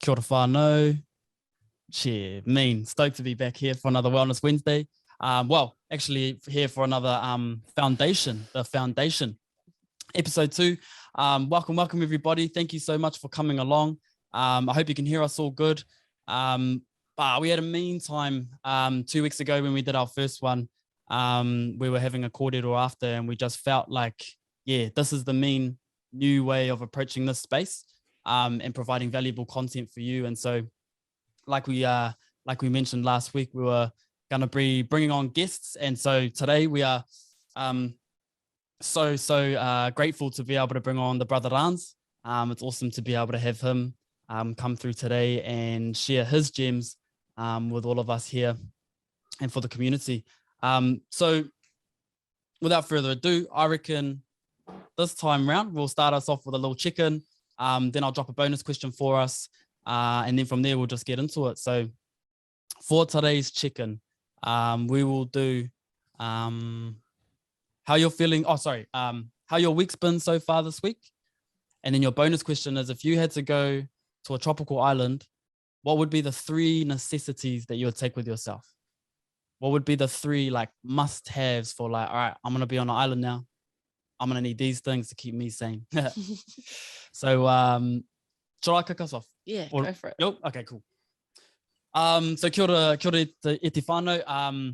Kia ora whānau. Stoked to be back here for another Wellness Wednesday. Actually here for another the foundation, episode 2. Welcome everybody. Thank you so much for coming along. I hope you can hear us all good. We had a mean time 2 weeks ago when we did our first one. We were having a kōrero after, and we just felt like, this is the mean new way of approaching this space and providing valuable content for you. And so like we mentioned last week, we were going to be bringing on guests. And so today we are so grateful to be able to bring on the brother Rans. It's awesome to be able to have him come through today and share his gems with all of us here and for the community. So without further ado, I reckon this time round, we'll start us off with a little chicken. Then I'll drop a bonus question for us. And then from there, we'll just get into it. So for today's chicken, we will do how you're feeling. How your week's been so far this week. And then your bonus question is, if you had to go to a tropical island, what would be the 3 necessities that you would take with yourself? What would be the 3 must-haves for all right, I'm going to be on an island now. I'm going to need these things to keep me sane. So, shall I kick us off? Yeah, go for it. Yep. Okay, cool. So kia ora e te whānau.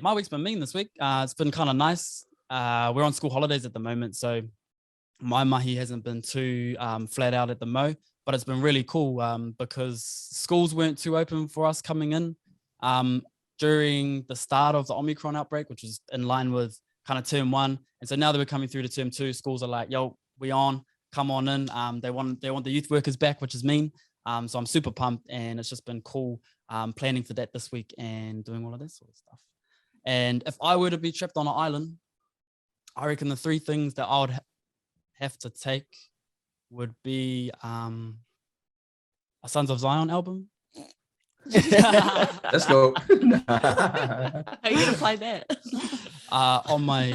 My week's been mean this week. It's been kind of nice. We're on school holidays at the moment, so my mahi hasn't been too flat out at the mo, but it's been really cool because schools weren't too open for us coming in during the start of the Omicron outbreak, which was in line with kind of term 1. And so now that we're coming through to term 2, schools are like, yo, we on, come on in. They want the youth workers back, which is mean. So I'm super pumped, and it's just been cool planning for that this week and doing all of that sort of stuff. And if I were to be trapped on an island, I reckon the 3 things that I would have to take would be a Sons of Zion album. Let's go. How are you gonna play that? On my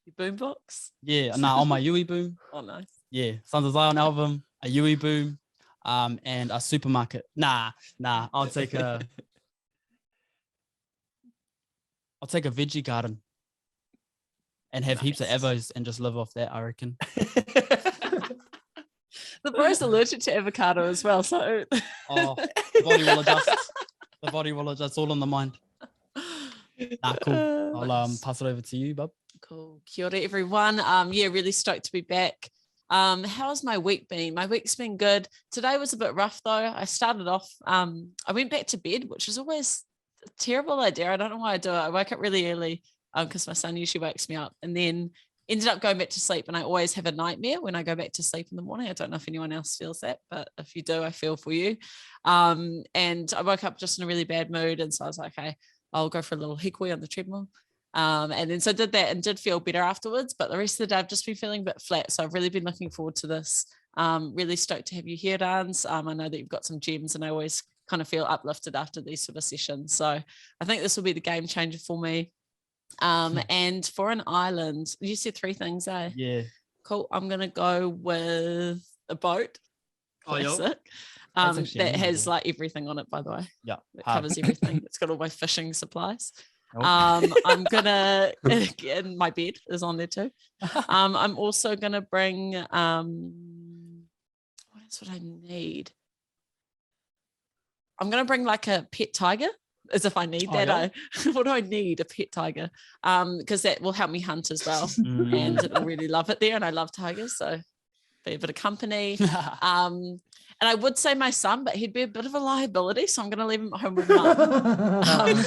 Your boombox? On my Yui boom. Oh, nice. Yeah, Sons of Zion album, a Yui boom, and a supermarket. I'll take a veggie garden and have heaps of avos and just live off that, I reckon. The bro's allergic to avocado as well, so the body will adjust. The body will adjust, all in the mind. Cool. I'll pass it over to you, bub. Cool. Kia ora, everyone. Really stoked to be back. How's my week been? My week's been good. Today was a bit rough though. I started off, I went back to bed, which is always a terrible idea. I don't know why I do it. I wake up really early because my son usually wakes me up, and then ended up going back to sleep. And I always have a nightmare when I go back to sleep in the morning. I don't know if anyone else feels that, but if you do, I feel for you. And I woke up just in a really bad mood. And so I was like, okay, I'll go for a little hikoi on the treadmill. And then so I did that and did feel better afterwards, but the rest of the day I've just been feeling a bit flat. So I've really been looking forward to this. Really stoked to have you here, Dans. I know that you've got some gems, and I always kind of feel uplifted after these sort of sessions. So I think this will be the game changer for me. And for an island, you said 3 things, eh? Yeah. Cool. I'm going to go with a boat. Classic. That has everything on it, by the way. Yeah. It covers everything. It's got all my fishing supplies. I'm gonna and my bed is on there too. I'm also gonna bring what else would I need? I'm gonna bring a pet tiger, as if I need that. What do I need? A pet tiger, because that will help me hunt as well, and it'll really love it there, and I love tigers, so be a bit of company. And I would say my son, but he'd be a bit of a liability, so I'm going to leave him at home with mum.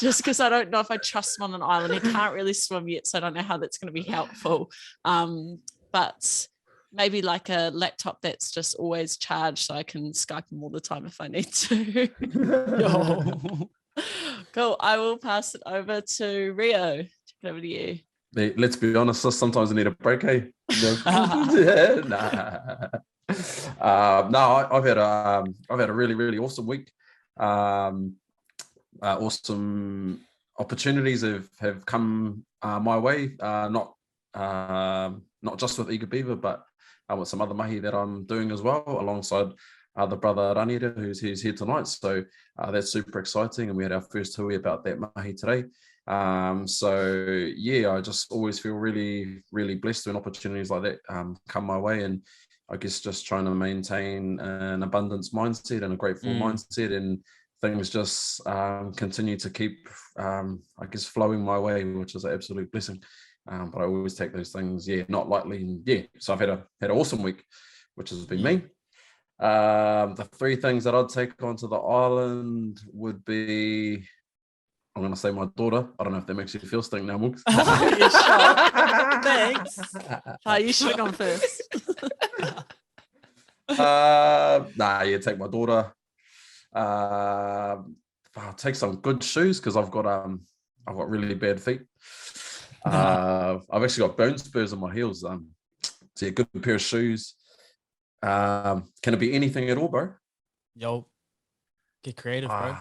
Just because I don't know if I trust him on an island. He can't really swim yet, so I don't know how that's going to be helpful. But maybe a laptop that's just always charged, so I can Skype him all the time if I need to. Cool. I will pass it over to Rio. Check it over to you. Hey, let's be honest, sometimes I need a break, hey? I've had a really, really awesome week. Awesome opportunities have come my way. Not not just with Eager Beaver, but with some other mahi that I'm doing as well, alongside the brother Raniera, who's here tonight. So that's super exciting. And we had our first hui about that mahi today. So yeah, I just always feel really, really blessed when opportunities like that come my way. And I guess just trying to maintain an abundance mindset and a grateful mindset, and things just continue to keep, I guess, flowing my way, which is an absolute blessing. But I always take those things, not lightly. And so I've had an awesome week, which has been me. The three things that I'd take onto the island would be, I'm going to say my daughter. I don't know if that makes you feel stink now, Mooks. Thanks. You should have gone first. Take my daughter. I'll take some good shoes because I've got really bad feet. I've actually got bone spurs on my heels. So a good pair of shoes. Can it be anything at all, bro? Yo, get creative, bro.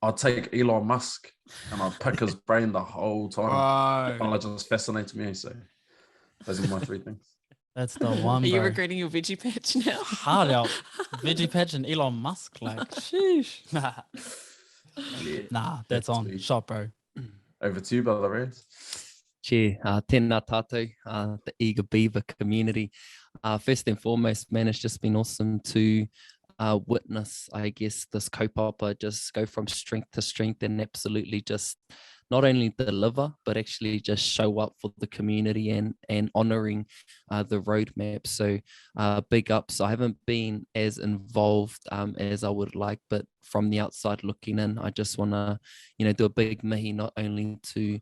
I'll take Elon Musk and I'll pick his brain the whole time. It just fascinates me. So those are my three things. That's the one. Are you regretting your veggie patch now? Hard out. Veggie patch and Elon Musk, like, sheesh. Nah, that's on. Sweet. Shot, bro. Over to you, brother Reds. Tēnā tātou, the Eager Beaver community. First and foremost, man, it's just been awesome to witness, I guess, this kaupapa just go from strength to strength and absolutely just not only deliver, but actually just show up for the community and honoring the roadmap. So big ups. I haven't been as involved as I would like, but from the outside looking in, I just want to, do a big mihi not only to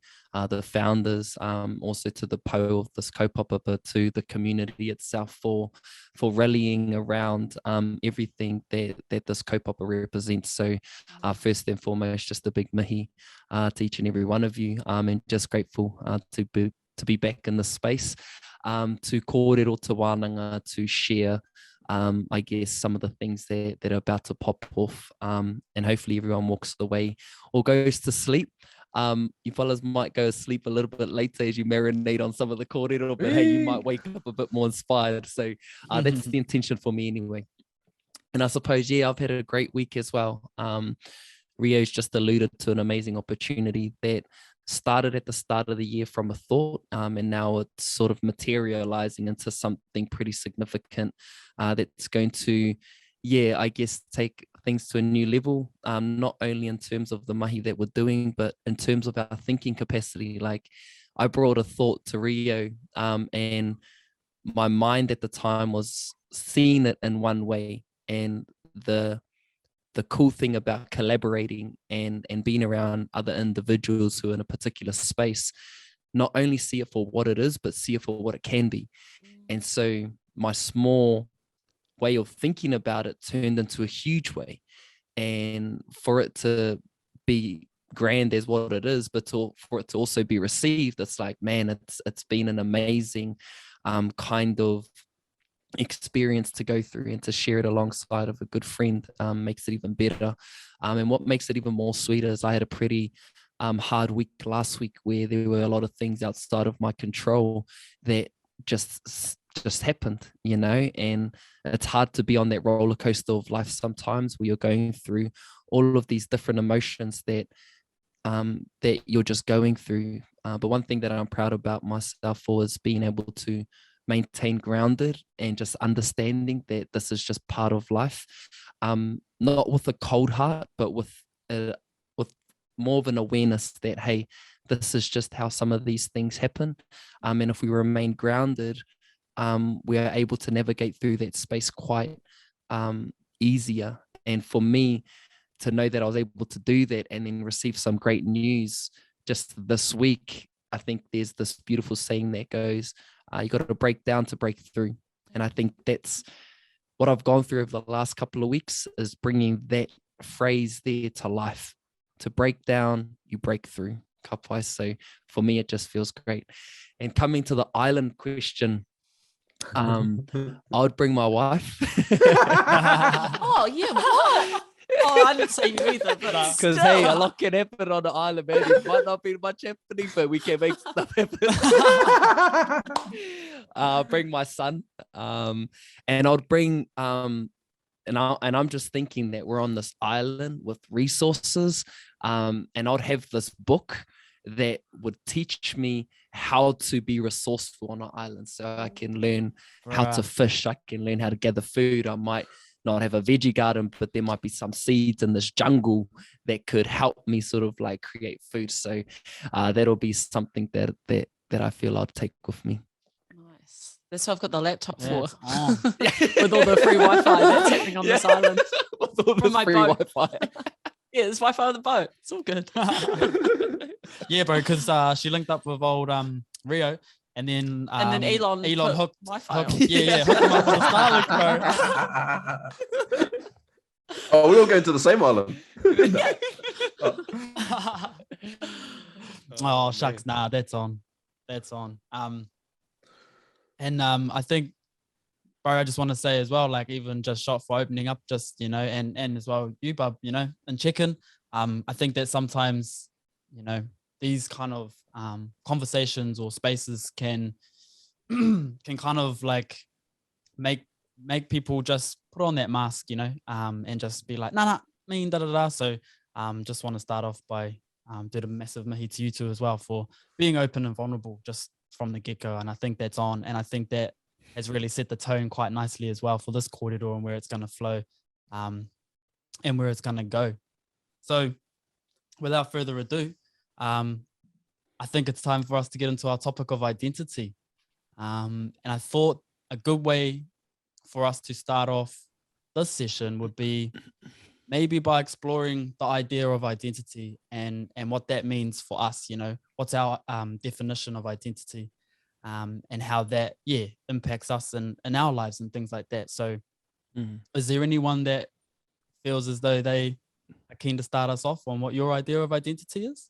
the founders, also to the po of this kaupapa, but to the community itself for rallying around everything that this kaupapa represents. So first and foremost, just a big mihi to each and every one of you, and just grateful to be back in the space, to kōrero te wānanga, to share I guess some of the things that are about to pop off, and hopefully everyone walks away or goes to sleep. You fellas might go to sleep a little bit later as you marinate on some of the kōrero, but hey, you might wake up a bit more inspired. So that's the intention for me anyway. And I suppose, I've had a great week as well. Rio's just alluded to an amazing opportunity that started at the start of the year from a thought, and now it's sort of materializing into something pretty significant that's going to, I guess, take things to a new level, not only in terms of the mahi that we're doing, but in terms of our thinking capacity. Like, I brought a thought to Rio, and my mind at the time was seeing it in one way, and the cool thing about collaborating and being around other individuals who are in a particular space, not only see it for what it is, but see it for what it can be. And so my small way of thinking about it turned into a huge way. And for it to be grand as what it is, but for it to also be received, it's like, man, it's been an amazing kind of experience to go through, and to share it alongside of a good friend makes it even better. And what makes it even more sweeter is I had a pretty hard week last week where there were a lot of things outside of my control that just happened, and it's hard to be on that roller coaster of life sometimes, where you're going through all of these different emotions that you're just going through. But one thing that I'm proud about myself for is being able to maintain grounded and just understanding that this is just part of life, not with a cold heart, but with more of an awareness that, hey, this is just how some of these things happen, and if we remain grounded, we are able to navigate through that space quite easier. And for me to know that I was able to do that and then receive some great news just this week, I think there's this beautiful saying that goes, you got to break down to break through. And I think that's what I've gone through over the last couple of weeks, is bringing that phrase there to life. To break down, you break through. Kapai. So for me, it just feels great. And coming to the island question, I would bring my wife. Oh, yeah. What? Oh, I didn't say you either, but Because hey, a lot can happen on the island, man. It might not be much happening, but we can make stuff happen. Bring my son, and I'll bring and I'm just thinking that we're on this island with resources, and I'd have this book that would teach me how to be resourceful on an island, so I can learn how to fish, I can learn how to gather food. I might not have a veggie garden, but there might be some seeds in this jungle that could help me sort of like create food. So that'll be something that I feel I'll take with me. Nice. That's what I've got the laptop for. It's on. With all the free Wi-Fi that's happening on this island. With all From my free boat. Wi-Fi. Yeah, there's Wi-Fi on the boat. It's all good. Yeah, bro, because she linked up with old Rio, and then Elon hooked Wi-Fi on. hooked him up with a Starlink, bro. Oh, we all going to the same island. Oh shucks, nah, that's on. I think, bro, I just want to say as well, like, even just shot for opening up, just, you know, and as well you, bub, you know, and chicken. I think that sometimes, you know, these kind of conversations or spaces can kind of like make people just put on that mask, you know, and just be like, nah, mean da da da. So just want to start off by did a massive mihi to you two as well for being open and vulnerable just from the get-go. And I think that's on, and I think that has really set the tone quite nicely as well for this corridor and where it's going to flow, and where it's going to go. So without further ado, I think it's time for us to get into our topic of identity. And I thought a good way for us to start off this session would be maybe by exploring the idea of identity and what that means for us. You know, what's our definition of identity, and how that impacts us in our lives and things like that. So is there anyone that feels as though they are keen to start us off on what your idea of identity is?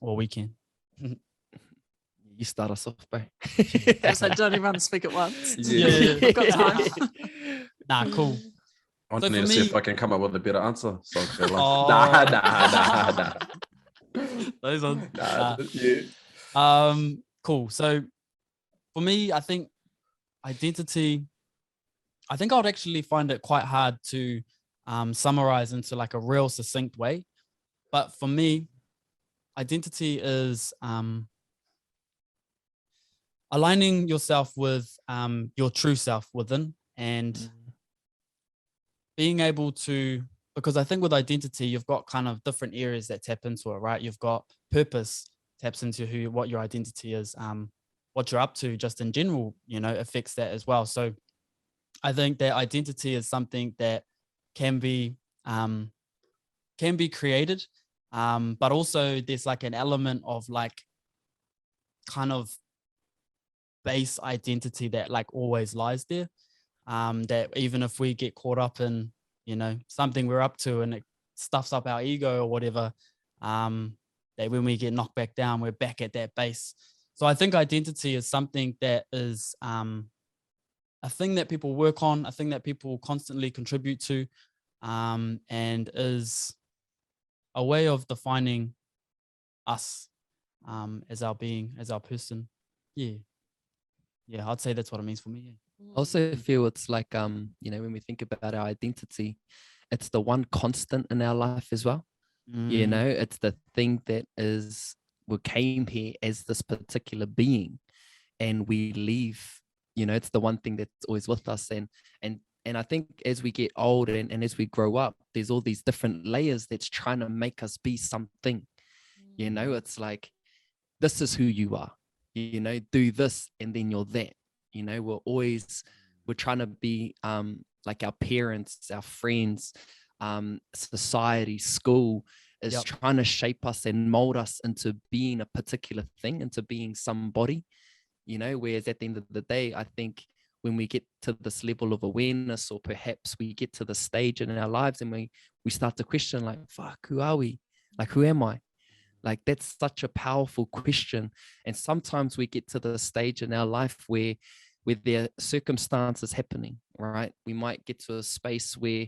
Or we can. You start us off, bro. Yes, I don't even run to speak at once. Yeah. I've got time. Nah, cool. I So need for to see me- if I can come up with a better answer. So I feel like, Oh. nah. Those ones. Nah, Nah. yeah. Cool. So for me, I think identity, I think I would actually find it quite hard to summarize into like a real succinct way. But for me, identity is aligning yourself with your true self within, and being able to, because I think with identity, you've got kind of different areas that tap into it, right? You've got purpose taps into what your identity is, what you're up to just in general, you know, affects that as well. So I think that identity is something that can be created, but also there's like an element of like kind of base identity that like always lies there, that even if we get caught up in, you know, something we're up to and it stuffs up our ego or whatever, that when we get knocked back down, we're back at that base. So I think identity is something that is a thing that people work on, a thing that people constantly contribute to, and is a way of defining us as our being, as our person. Yeah, I'd say that's what it means for me. I also feel it's like, you know, when we think about our identity, it's the one constant in our life as well. You know, it's the thing that is, we came here as this particular being and we leave, you know, it's the one thing that's always with us. And I think as we get older and as we grow up, there's all these different layers that's trying to make us be something. You know, it's like, this is who you are, you know, do this and then you're that. You know, we're trying to be like our parents, our friends, society, school is trying to shape us and mold us into being a particular thing, into being somebody, you know, whereas at the end of the day, I think when we get to this level of awareness, or perhaps we get to the stage in our lives and we start to question like, fuck, who are we? Like, who am I? Like, that's such a powerful question. And sometimes we get to the stage in our life where where there are circumstances happening, right? We might get to a space where,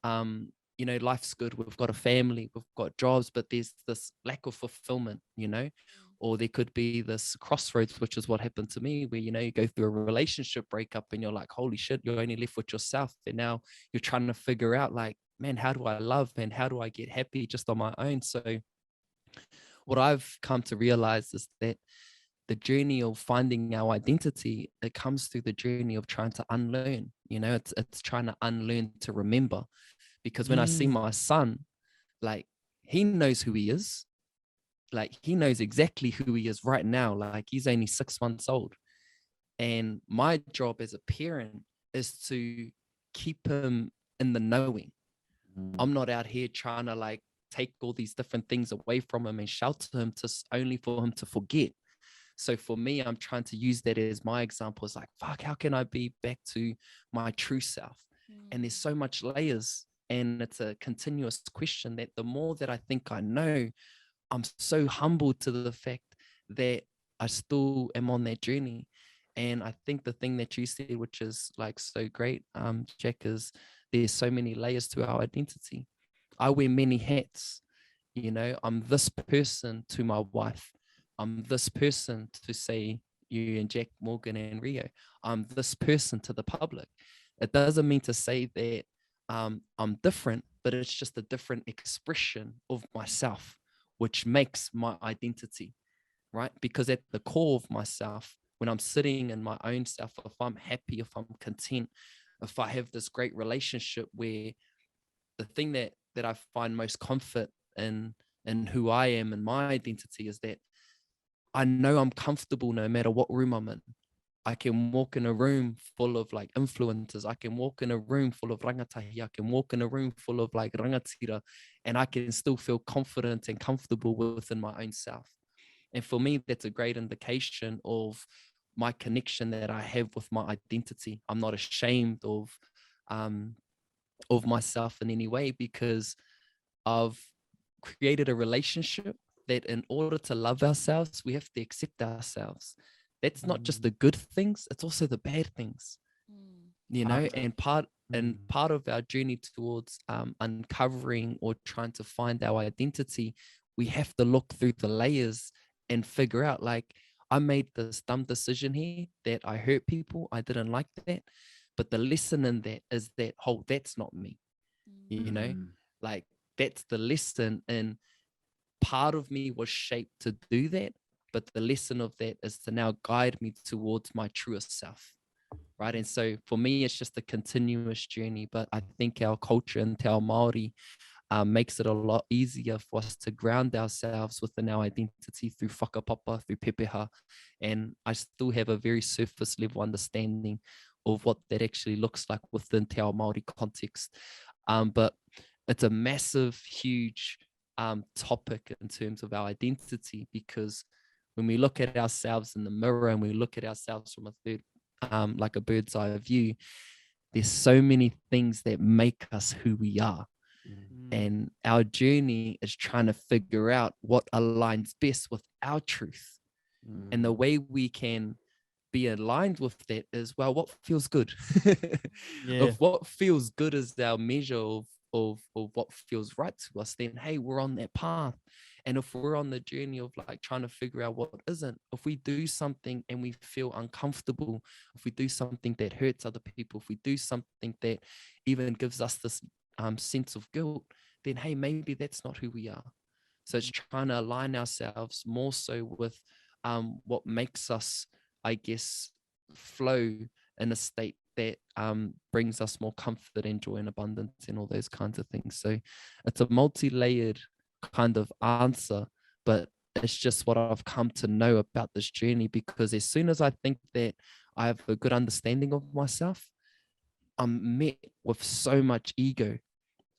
you know, life's good. We've got a family, we've got jobs, but there's this lack of fulfillment, you know, or there could be this crossroads, which is what happened to me, where, you know, you go through a relationship breakup and you're like, holy shit, you're only left with yourself. And now you're trying to figure out like, man, how do I love and how do I get happy just on my own? So what I've come to realize is that the journey of finding our identity, it comes through the journey of trying to unlearn, you know, it's trying to unlearn to remember. Because when I see my son, like, he knows who he is. Like, he knows exactly who he is right now. Like, he's only 6 months old. And my job as a parent is to keep him in the knowing. I'm not out here trying to like take all these different things away from him and shelter him only for him to forget. So for me, I'm trying to use that as my example. It's like, fuck, how can I be back to my true self? And there's so much layers. And it's a continuous question that the more that I think I know, I'm so humbled to the fact that I still am on that journey. And I think the thing that you said, which is like so great, Jack, is there's so many layers to our identity. I wear many hats. You know, I'm this person to my wife. I'm this person to say you and Jack, Morgan and Rio. I'm this person to the public. It doesn't mean to say that I'm different, but it's just a different expression of myself, which makes my identity, right? Because at the core of myself, when I'm sitting in my own self, if I'm happy, if I'm content, if I have this great relationship where the thing that I find most comfort in who I am and my identity is that I know I'm comfortable no matter what room I'm in. I can walk in a room full of like influencers. I can walk in a room full of rangatahi. I can walk in a room full of like rangatira, and I can still feel confident and comfortable within my own self. And for me, that's a great indication of my connection that I have with my identity. I'm not ashamed of myself in any way, because I've created a relationship that in order to love ourselves, we have to accept ourselves. That's not just the good things, it's also the bad things, you know, and part of our journey towards uncovering or trying to find our identity, we have to look through the layers and figure out, like, I made this dumb decision here that I hurt people. I didn't like that. But the lesson in that is that, oh, that's not me, you know, like that's the lesson. And part of me was shaped to do that. But the lesson of that is to now guide me towards my truest self, right? And so for me, it's just a continuous journey. But I think our culture and Te Ao Māori makes it a lot easier for us to ground ourselves within our identity through whakapapa, through pepeha. And I still have a very surface level understanding of what that actually looks like within Te Ao Māori context. But it's a massive, huge topic in terms of our identity, because when we look at ourselves in the mirror and we look at ourselves from a third, like a bird's eye view, there's so many things that make us who we are. And our journey is trying to figure out what aligns best with our truth. And the way we can be aligned with that is, well, what feels good? If what feels good is our measure of what feels right to us, then hey, we're on that path. And if we're on the journey of like trying to figure out what isn't, if we do something and we feel uncomfortable, if we do something that hurts other people, if we do something that even gives us this sense of guilt, then hey, maybe that's not who we are. So it's trying to align ourselves more so with what makes us, I guess, flow in a state that brings us more comfort and joy and abundance and all those kinds of things. So it's a multi-layered kind of answer, but it's just what I've come to know about this journey, because as soon as I think that I have a good understanding of myself, I'm met with so much ego.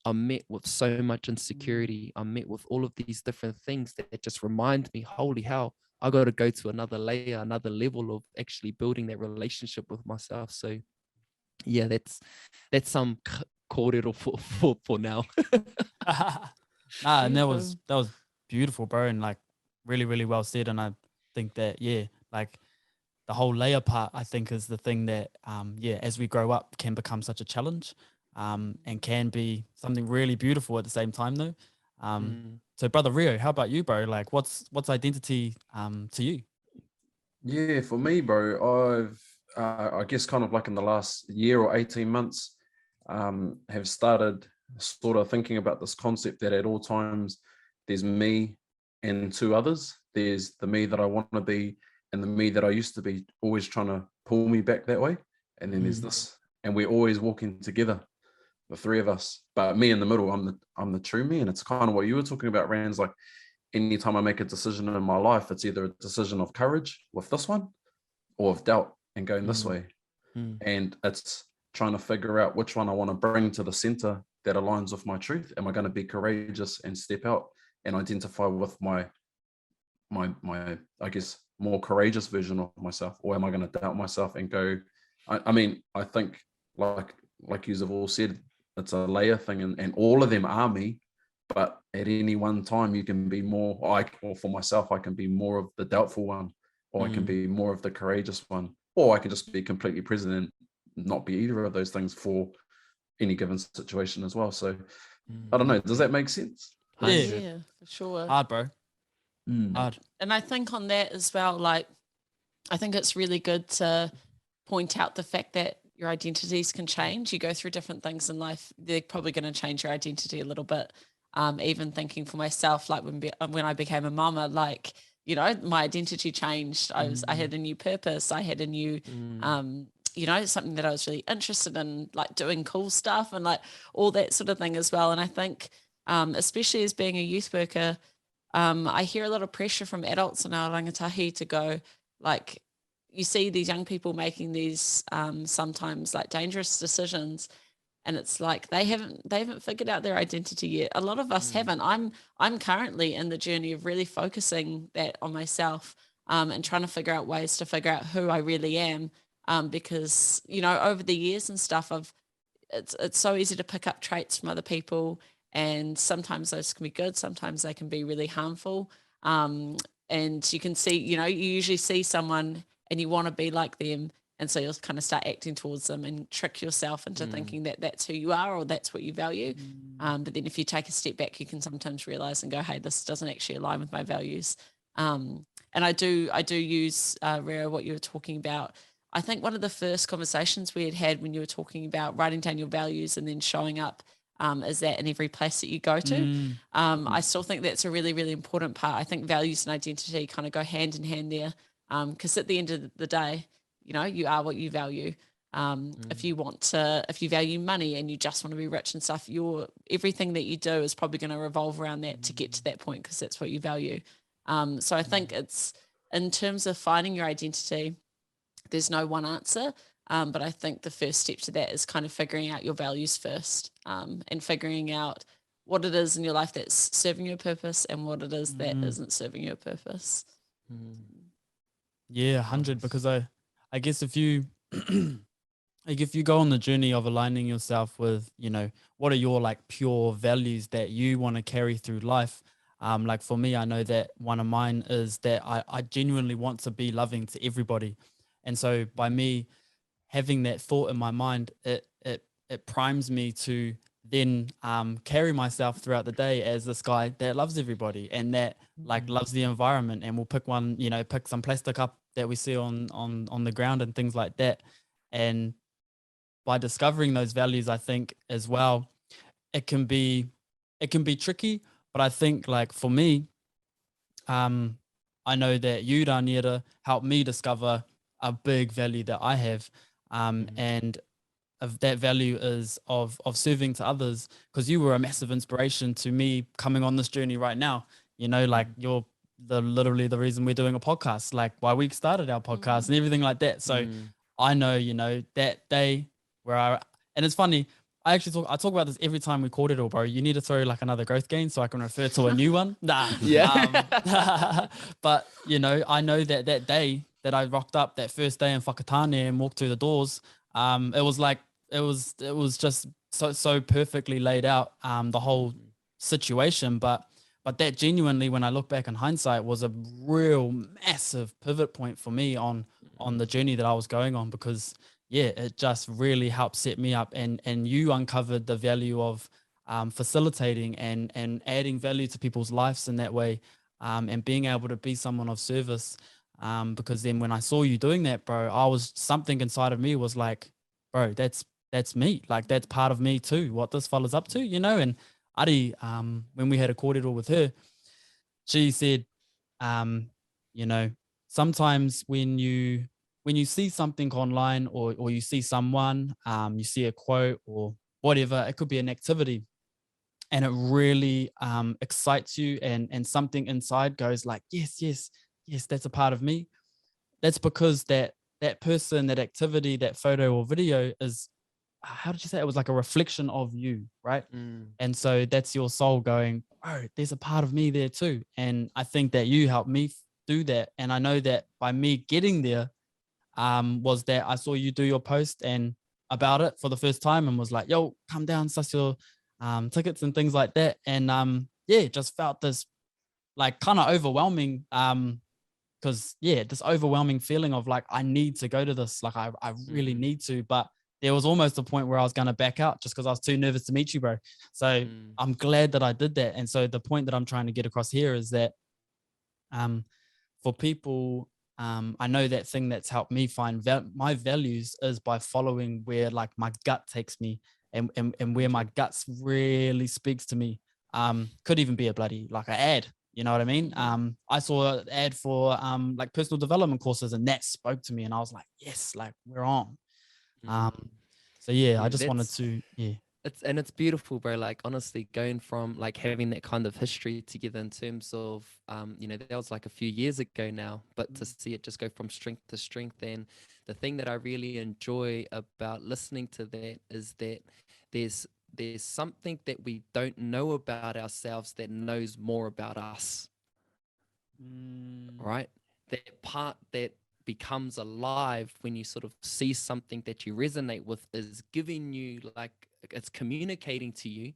I'm met with so much insecurity. I'm met with all of these different things that just remind me, holy hell, I got to go to another layer, another level of actually building that relationship with myself. So yeah, that's some kōrero for now. And that was beautiful, bro, and like really, really well said. And I think that, yeah, like the whole layer part, I think, is the thing that, as we grow up, can become such a challenge, and can be something really beautiful at the same time, though. So, brother Rio, how about you, bro? Like, what's identity to you? Yeah, for me, bro, I've I guess kind of like in the last year or 18 months, have started sort of thinking about this concept that at all times there's me and two others. There's the me that I want to be and the me that I used to be, always trying to pull me back that way. And then there's this, and we're always walking together, the three of us. But me in the middle, I'm the true me. And it's kind of what you were talking about, Rans. Like anytime I make a decision in my life, it's either a decision of courage with this one or of doubt and going this way. And it's trying to figure out which one I want to bring to the center that aligns with my truth. Am I going to be courageous and step out and identify with my I guess more courageous version of myself, or am I going to doubt myself and go? I mean, I think like you have all said, it's a layer thing, and all of them are me. But at any one time, you can be more. Or for myself, I can be more of the doubtful one, or I can be more of the courageous one, or I can just be completely present and not be either of those things for any given situation as well. So I don't know. Does that make sense? Yeah, for sure. Hard, bro. Hard. And I think on that as well, like, I think it's really good to point out the fact that your identities can change. You go through different things in life. They're probably going to change your identity a little bit. Even thinking for myself, like when I became a mama, like, you know, my identity changed. I had a new purpose. I had a new, you know, something that I was really interested in, like doing cool stuff and like all that sort of thing as well. And I think, especially as being a youth worker, I hear a lot of pressure from adults in our rangatahi to go, like, you see these young people making these sometimes like dangerous decisions, and it's like they haven't figured out their identity yet. A lot of us haven't. I'm currently in the journey of really focusing that on myself, and trying to figure out ways to figure out who I really am, because, you know, over the years and stuff, it's so easy to pick up traits from other people. And sometimes those can be good. Sometimes they can be really harmful. And you can see, you know, you usually see someone and you want to be like them. And so you'll kind of start acting towards them and trick yourself into thinking that that's who you are or that's what you value. But then if you take a step back, you can sometimes realize and go, hey, this doesn't actually align with my values. And I do use, Rhea, what you were talking about. I think one of the first conversations we had when you were talking about writing down your values and then showing up, is that in every place that you go to. I still think that's a really, really important part. I think values and identity kind of go hand in hand there, because at the end of the day, you know, you are what you value. If you value money and you just want to be rich and stuff, everything that you do is probably going to revolve around that to get to that point, because that's what you value. So I think it's, in terms of finding your identity, there's no one answer. But I think the first step to that is kind of figuring out your values first, and figuring out what it is in your life that's serving your purpose and what it is that isn't serving your purpose. Yeah, 100. Because I guess if you like, if you go on the journey of aligning yourself with, you know, what are your like pure values that you want to carry through life. Like for me, I know that one of mine is that I genuinely want to be loving to everybody. And so by me having that thought in my mind, it primes me to then carry myself throughout the day as this guy that loves everybody and that like loves the environment, and we'll pick some plastic up that we see on the ground and things like that. And by discovering those values, I think as well, it can be tricky, but I think like for me, I know that you, Raniera, helped me discover a big value that I have. And of that value is of serving to others, because you were a massive inspiration to me coming on this journey right now. You know, like you're literally the reason we're doing a podcast, like why we started our podcast and everything like that. So I know, you know, that day where and it's funny, I talk about this every time we called it all, bro. You need to throw like another growth gain so I can refer to a new one. Yeah. But you know, I know that day that I rocked up that first day in Whakatane and walked through the doors, it was just so perfectly laid out, the whole situation. But but that genuinely, when I look back in hindsight, was a real massive pivot point for me on the journey that I was going on, because yeah, it just really helped set me up, and you uncovered the value of facilitating and adding value to people's lives in that way, and being able to be someone of service. Because then when I saw you doing that, bro, I was, something inside of me was like, bro, that's me. Like, that's part of me too, what this fella's up to, you know? And Ari, when we had a kōrero with her, she said, you know, sometimes when you see something online, or you see someone, you see a quote or whatever, it could be an activity, and it really excites you, and something inside goes like, yes, that's a part of me. That's because that person, that activity, that photo or video is, how did you say it, was like a reflection of you, right? And so that's your soul going, oh, there's a part of me there too. And I think that you helped me do that. And I know that by me getting there, was that I saw you do your post and about it for the first time, and was like, yo, come down, suss your tickets and things like that. And yeah, just felt this like kind of overwhelming, because yeah, this overwhelming feeling of like, I need to go to this, like I really need to, but there was almost a point where I was going to back out just because I was too nervous to meet you, bro. So I'm glad that I did that. And so the point that I'm trying to get across here is that for people, I know that thing that's helped me find my values is by following where like my gut takes me, and where my guts really speaks to me. Could even be a bloody like an ad, you know what I mean? I saw an ad for like personal development courses, and that spoke to me, and I was like, yes, like we're on. So yeah, I just wanted to, it's beautiful, bro. Like honestly, going from like having that kind of history together in terms of you know, that was like a few years ago now, but to see it just go from strength to strength. And the thing that I really enjoy about listening to that is that there's something that we don't know about ourselves that knows more about us. Right? That part that becomes alive when you sort of see something that you resonate with is giving you, like, it's communicating to you,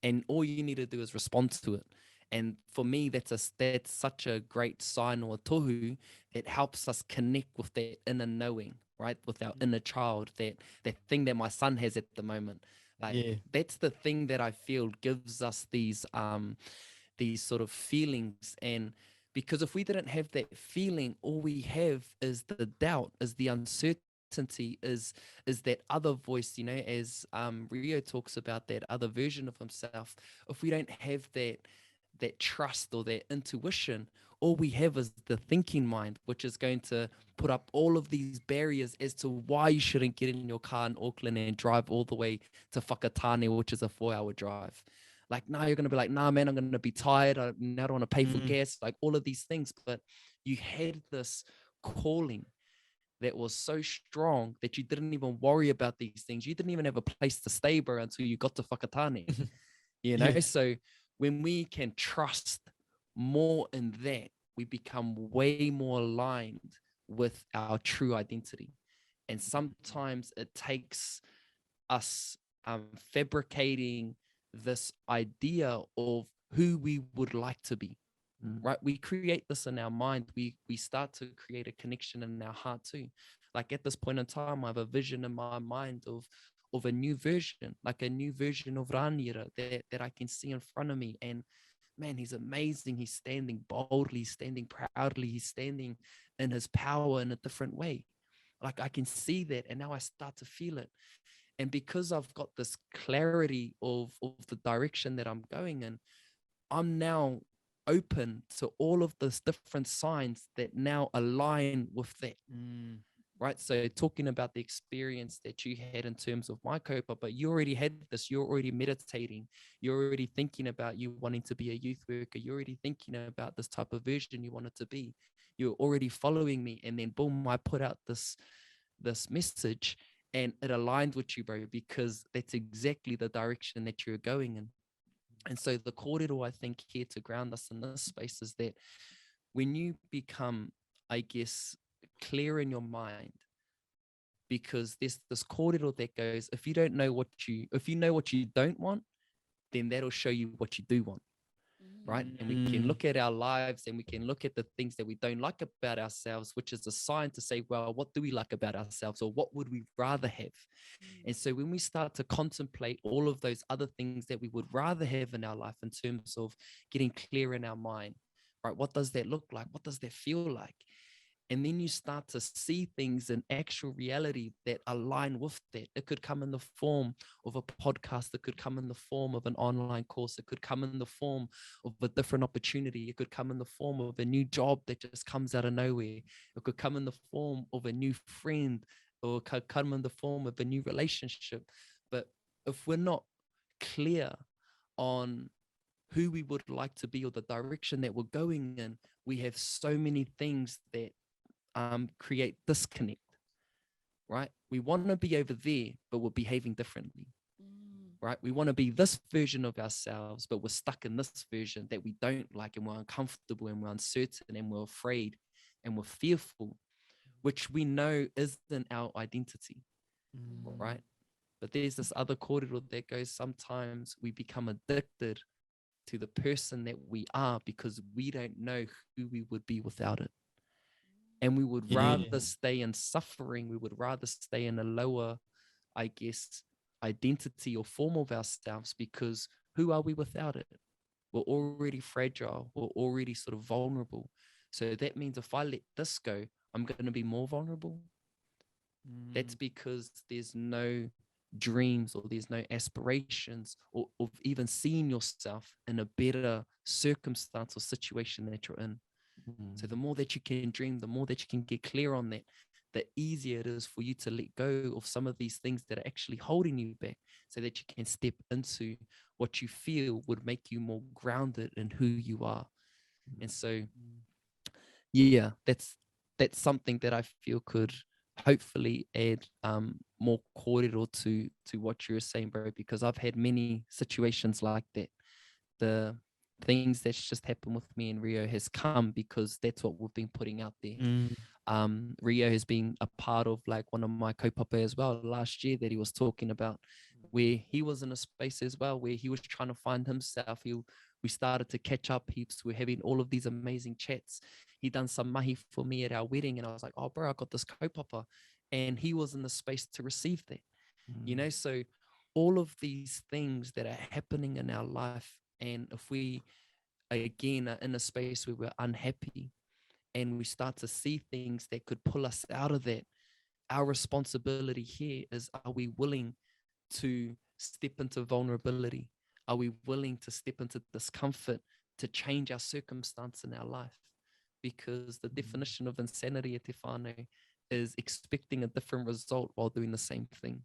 and all you need to do is respond to it. And for me, that's such a great sign or tohu that helps us connect with that inner knowing, right? With our inner child, that thing that my son has at the moment. Like that's the thing that I feel gives us these sort of feelings. And because if we didn't have that feeling, all we have is the doubt, is the uncertainty, is that other voice, you know, as Rio talks about, that other version of himself. If we don't have that trust or that intuition, all we have is the thinking mind, which is going to put up all of these barriers as to why you shouldn't get in your car in Auckland and drive all the way to Whakatane, which is a 4-hour drive. Like, now you're going to be like, nah, man, I'm going to be tired. I don't want to pay for gas, like all of these things. But you had this calling that was so strong that you didn't even worry about these things. You didn't even have a place to stay, bro, until you got to Whakatane, you know? So when we can trust more in that, we become way more aligned with our true identity. And sometimes it takes us fabricating this idea of who we would like to be, right? We create this in our mind. We start to create a connection in our heart too. Like at this point in time, I have a vision in my mind of a new version, like a new version of Raniera that I can see in front of me. And man, he's amazing. He's standing boldly, he's standing proudly, he's standing in his power in a different way. Like I can see that, and now I start to feel it. And because I've got this clarity of the direction that I'm going in, I'm now open to all of those different signs that now align with that. Right? So talking about the experience that you had in terms of my copa, but you already had this, you're already meditating, you're already thinking about you wanting to be a youth worker, you're already thinking about this type of version you wanted to be, you're already following me, and then boom, I put out this message, and it aligned with you, bro, because that's exactly the direction that you're going in. And so the kōrero, I think, here to ground us in this space is that when you become, I guess, clear in your mind, because there's this kōrero that goes, if you know what you don't want, then that'll show you what you do want. right? And we can look at our lives and we can look at the things that we don't like about ourselves, which is a sign to say, well, what do we like about ourselves, or what would we rather have? And so when we start to contemplate all of those other things that we would rather have in our life in terms of getting clear in our mind, right? What does that look like? What does that feel like? And then you start to see things in actual reality that align with that. It could come in the form of a podcast. It could come in the form of an online course. It could come in the form of a different opportunity. It could come in the form of a new job that just comes out of nowhere. It could come in the form of a new friend, or it could come in the form of a new relationship. But if we're not clear on who we would like to be or the direction that we're going in, we have so many things that create disconnect, right? We want to be over there, but we're behaving differently, right? We want to be this version of ourselves, but we're stuck in this version that we don't like, and we're uncomfortable, and we're uncertain, and we're afraid, and we're fearful, which we know isn't our identity, right? But there's this other corridor that goes, sometimes we become addicted to the person that we are because we don't know who we would be without it. And we would rather stay in suffering. We would rather stay in a lower, I guess, identity or form of ourselves, because who are we without it? We're already fragile. We're already sort of vulnerable. So that means if I let this go, I'm going to be more vulnerable. That's because there's no dreams, or there's no aspirations, or of even seeing yourself in a better circumstance or situation that you're in. So the more that you can dream, the more that you can get clear on that, the easier it is for you to let go of some of these things that are actually holding you back, so that you can step into what you feel would make you more grounded in who you are. And so, yeah, that's something that I feel could hopefully add more corridor to what you're saying, bro, because I've had many situations like that. The things that's just happened with me and Rio has come because that's what we've been putting out there. Rio has been a part of like one of my kaupapa as well last year, that he was talking about, where he was in a space as well where he was trying to find himself. We started to catch up heaps. We're having all of these amazing chats. He done some mahi for me at our wedding, and I was like, oh bro, I got this kaupapa, and he was in the space to receive that. You know, so all of these things that are happening in our life, and if we again are in a space where we're unhappy and we start to see things that could pull us out of that, our responsibility here is, are we willing to step into vulnerability? Are we willing to step into discomfort to change our circumstance in our life? Because the definition of insanity at te whānau is expecting a different result while doing the same thing.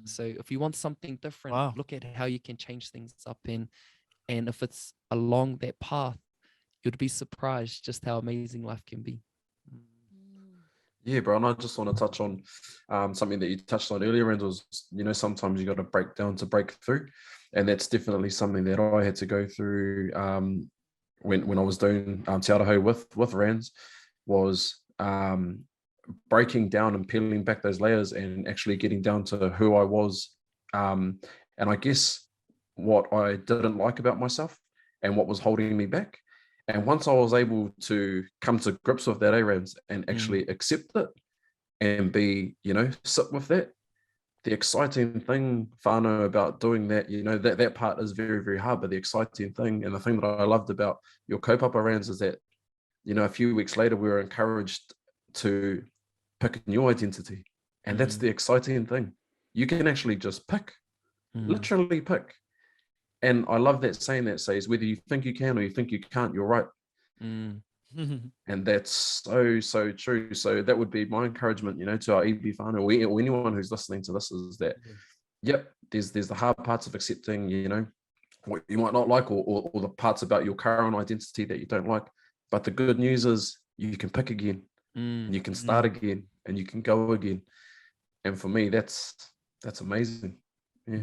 So if you want something different, look at how you can change things up. And if it's along that path, you'd be surprised just how amazing life can be. Yeah, bro. And I just want to touch on something that you touched on earlier, and was, you know, sometimes you got to break down to break through. And that's definitely something that I had to go through when I was doing Te Araho with Rans, was breaking down and peeling back those layers and actually getting down to who I was. And I guess what I didn't like about myself and what was holding me back. And once I was able to come to grips with that, Rams, and actually accept it and be, you know, sit with that, the exciting thing, whānau, about doing that, you know, that part is very, very hard, but the exciting thing, and the thing that I loved about your kaupapa, Rams, is that, you know, a few weeks later, we were encouraged to pick a new identity. And that's the exciting thing. You can actually just pick, literally pick. And I love that saying that says, whether you think you can or you think you can't, you're right. And that's so true. So that would be my encouragement, you know, to our EB whānau, or anyone who's listening to this, is that, yep, there's the hard parts of accepting, you know, what you might not like, or the parts about your current identity that you don't like. But the good news is you can pick again, and you can start again, and you can go again. And for me, that's amazing. Yeah.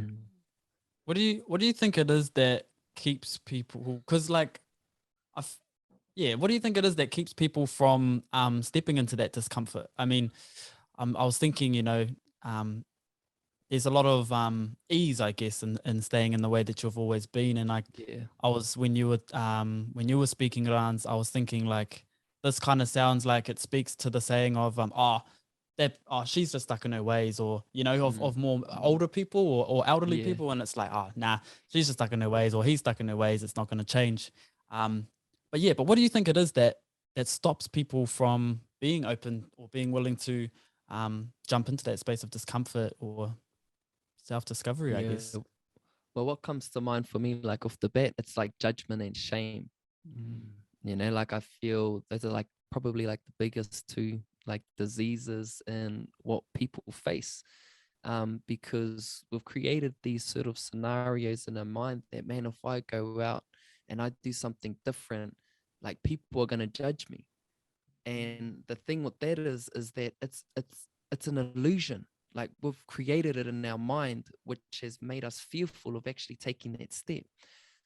What do you think it is that keeps people? Because like, what do you think it is that keeps people from stepping into that discomfort? I mean, I was thinking, you know, there's a lot of ease, I guess, in staying in the way that you've always been. And like, I was, when you were speaking, Rans, I was thinking like, this kind of sounds like it speaks to the saying of she's just stuck in her ways, or of more older people or elderly people, and it's like, nah, she's just stuck in her ways, or he's stuck in her ways, it's not going to change. But what do you think it is that stops people from being open or being willing to jump into that space of discomfort or self-discovery, I guess? Well, what comes to mind for me, like off the bat, it's like judgment and shame. Like I feel those are like probably like the biggest two like diseases in what people face, because we've created these sort of scenarios in our mind that, man, if I go out and I do something different, like people are going to judge me. And the thing with that is that it's an illusion. Like we've created it in our mind, which has made us fearful of actually taking that step.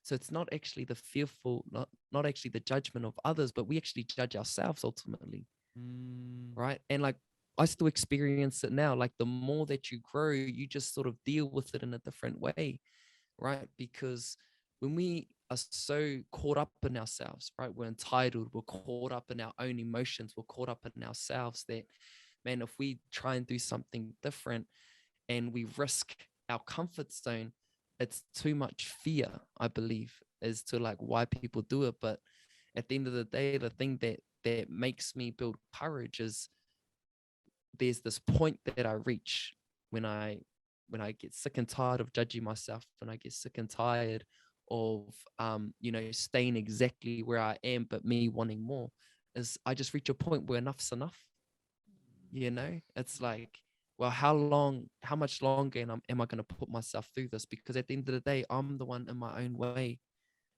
So it's not actually the fearful, not actually the judgment of others, but we actually judge ourselves ultimately. Right. And like I still experience it now. Like the more that you grow, you just sort of deal with it in a different way. Right. Because when we are so caught up in ourselves, right, we're entitled, we're caught up in our own emotions, we're caught up in ourselves, that, man, if we try and do something different and we risk our comfort zone, it's too much fear, I believe, as to like why people do it. But at the end of the day, the thing that makes me build courage is there's this point that I reach when I get sick and tired of judging myself, when I get sick and tired of staying exactly where I am, but me wanting more, is I just reach a point where enough's enough. It's like, well, how much longer am I going to put myself through this? Because at the end of the day, I'm the one in my own way.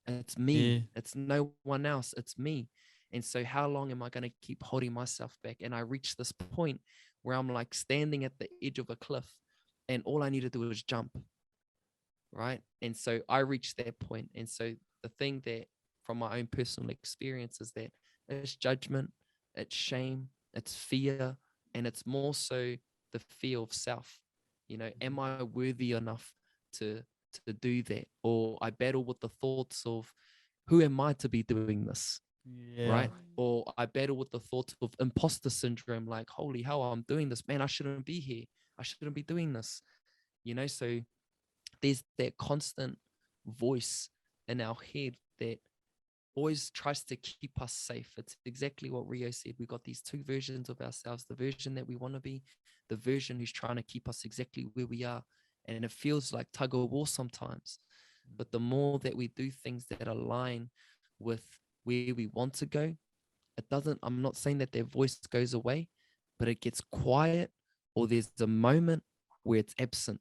And it's me. It's no one else. It's me. And so how long am I going to keep holding myself back? And I reach this point where I'm like standing at the edge of a cliff and all I need to do is jump. Right. And so I reached that point. And so the thing that from my own personal experience is that it's judgment, it's shame, it's fear, and it's more so the fear of self. Am I worthy enough to do that? Or I battle with the thoughts of, who am I to be doing this? Right? Or I battle with the thoughts of imposter syndrome, like, holy hell, I'm doing this, man, I shouldn't be here, I shouldn't be doing this. So there's that constant voice in our head that always tries to keep us safe. It's exactly what Rio said. We got these two versions of ourselves, the version that we want to be, the version who's trying to keep us exactly where we are. And it feels like tug of war sometimes. But the more that we do things that align with where we want to go, I'm not saying that their voice goes away, but it gets quiet, or there's a moment where it's absent.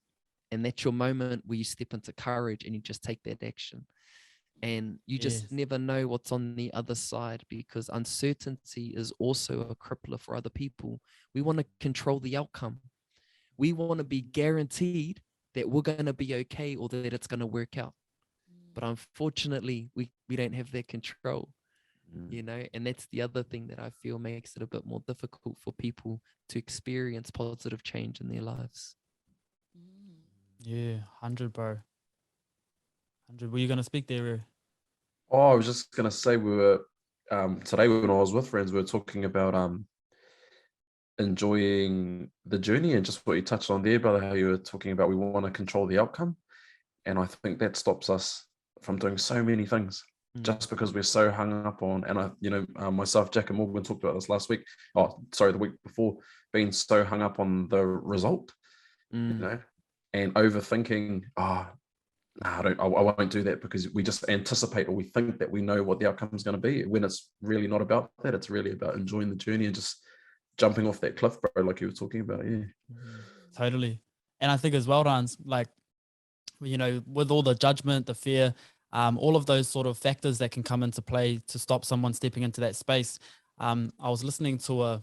And that's your moment where you step into courage and you just take that action. And you just never know what's on the other side, because uncertainty is also a crippler for other people. We want to control the outcome. We want to be guaranteed that we're going to be okay, or that it's going to work out. But unfortunately, we don't have that control, and that's the other thing that I feel makes it a bit more difficult for people to experience positive change in their lives. Yeah, 100, bro. 100. Were you going to speak there, Rio? Oh, I was just going to say, we were, today when I was with friends, we were talking about enjoying the journey, and just what you touched on there, brother, how you were talking about we want to control the outcome. And I think that stops us from doing so many things just because we're so hung up on, and myself, Jack and Morgan talked about this the week before, being so hung up on the result, and overthinking, I won't do that, because we just anticipate, or we think that we know what the outcome is going to be, when it's really not about that. It's really about enjoying the journey and just jumping off that cliff, bro, like you were talking about. Totally. And I think as well, Rans, like, with all the judgment, the fear, all of those sort of factors that can come into play to stop someone stepping into that space. I was listening to a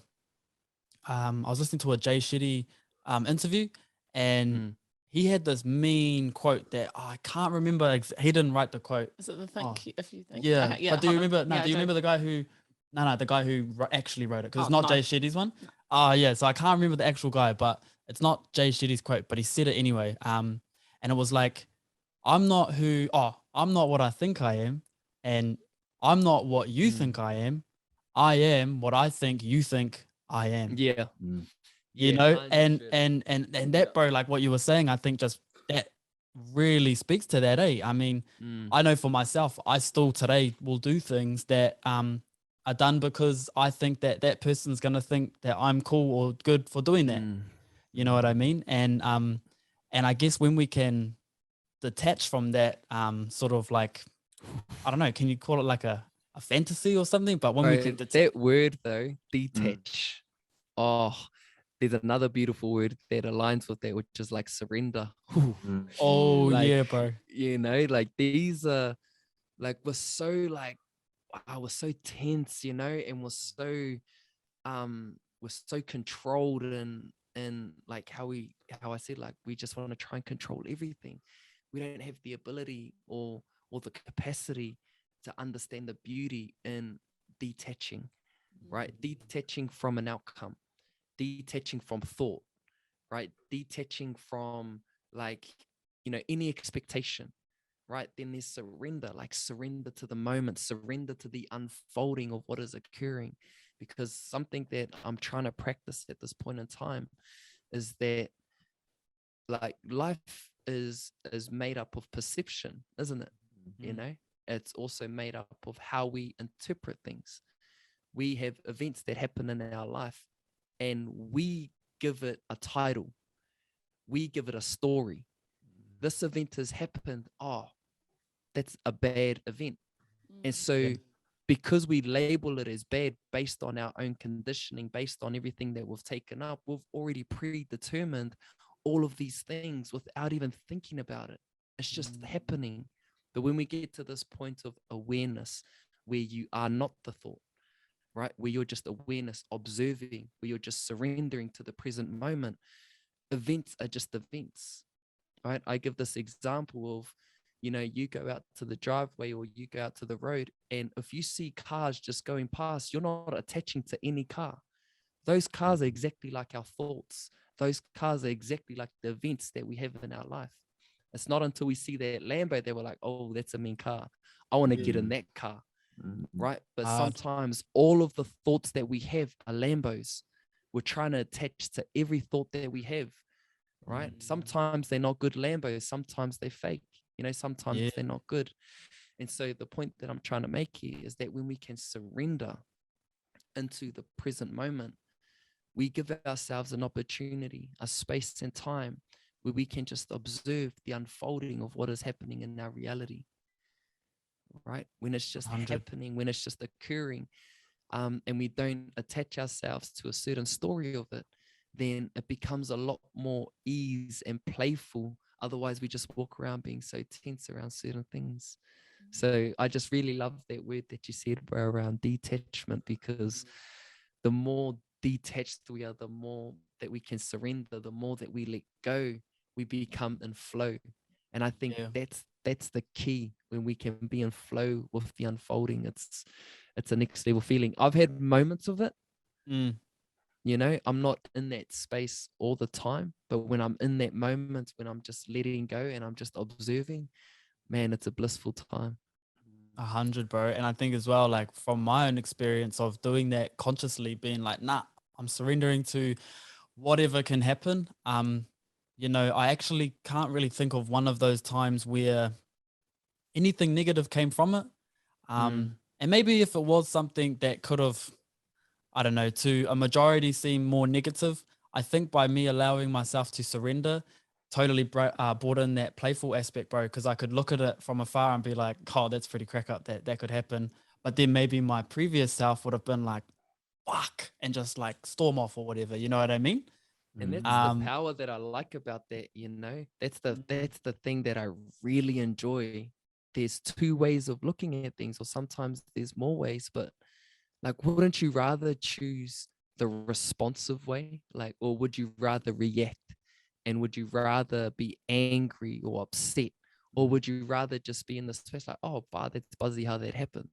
Jay Shetty interview, and he had this mean quote that I can't remember. He didn't write the quote. Is it the think if you think? Yeah. But do you remember? No, yeah, do you remember the guy who? No, the guy who actually wrote it, because it's not no. Jay Shetty's one. Yeah. So I can't remember the actual guy, but it's not Jay Shetty's quote, but he said it anyway. And it was like, I'm not what I think I am, and I'm not what you think I am. I am what I think you think I am. Yeah. You know, and that, bro, like what you were saying, I think just that really speaks to that, eh? I mean, I know for myself, I still today will do things that are done because I think that that person's going to think that I'm cool or good for doing that. You know what I mean? And I guess when we can detach from that sort of like, I don't know, can you call it like a fantasy or something? But when we can that word though, detach. Oh, there's another beautiful word that aligns with that, which is like surrender. Oh, like, yeah, bro. You know, like these are like, we're so like, I was so tense, you know, and we're so controlled and like how I said, like, we just want to try and control everything. We don't have the ability or the capacity to understand the beauty in detaching, right? Detaching from an outcome, detaching from thought, right? Detaching from like, you know, any expectation, right? Then there's surrender, like surrender to the moment, surrender to the unfolding of what is occurring. Because something that I'm trying to practice at this point in time is that like life is made up of perception, isn't it? You know, it's also made up of how we interpret things. We have events that happen in our life and we give it a title. We give it a story. This event has happened. Oh, that's a bad event. And so because we label it as bad based on our own conditioning, based on everything that we've taken up, we've already predetermined all of these things without even thinking about it. It's just happening. But when we get to this point of awareness, where you are not the thought, right? Where you're just awareness, observing, where you're just surrendering to the present moment, events are just events, right? I give this example of, you know, you go out to the driveway or you go out to the road, and if you see cars just going past, you're not attaching to any car. Those cars are exactly like our thoughts. Those cars are exactly like the events that we have in our life. It's not until we see that Lambo that we're like, oh, that's a mean car. I want to get in that car, right? But sometimes all of the thoughts that we have are Lambos. We're trying to attach to every thought that we have, right? Sometimes they're not good Lambos. Sometimes they're fake. You know, sometimes they're not good. And so the point that I'm trying to make here is that when we can surrender into the present moment, we give ourselves an opportunity, a space and time where we can just observe the unfolding of what is happening in our reality, right? When it's just happening, when it's just occurring, and we don't attach ourselves to a certain story of it, then it becomes a lot more ease and playful. Otherwise, we just walk around being so tense around certain things. So I just really love that word that you said, bro, around detachment, because the more detached we are, the more that we can surrender, the more that we let go, we become in flow. And I think that's the key. When we can be in flow with the unfolding, it's a next level feeling. I've had moments of it. You know, I'm not in that space all the time, but when I'm in that moment, when I'm just letting go and I'm just observing, man, it's a blissful time. 100, bro. And I think as well, like from my own experience of doing that consciously, being like, nah, I'm surrendering to whatever can happen. You know, I actually can't really think of one of those times where anything negative came from it. And maybe if it was something that could have, I don't know, to a majority seem more negative, I think by me allowing myself to surrender totally brought in that playful aspect, bro, because I could look at it from afar and be like, oh, that's pretty crack up, that could happen. But then maybe my previous self would have been like, fuck, and just like storm off or whatever, you know what I mean? And that's the power that I like about that, you know. That's the thing that I really enjoy. There's two ways of looking at things, or sometimes there's more ways, but like, wouldn't you rather choose the responsive way? Like, or would you rather react? And would you rather be angry or upset? Or would you rather just be in this space like, oh, wow, that's buzzy how that happened?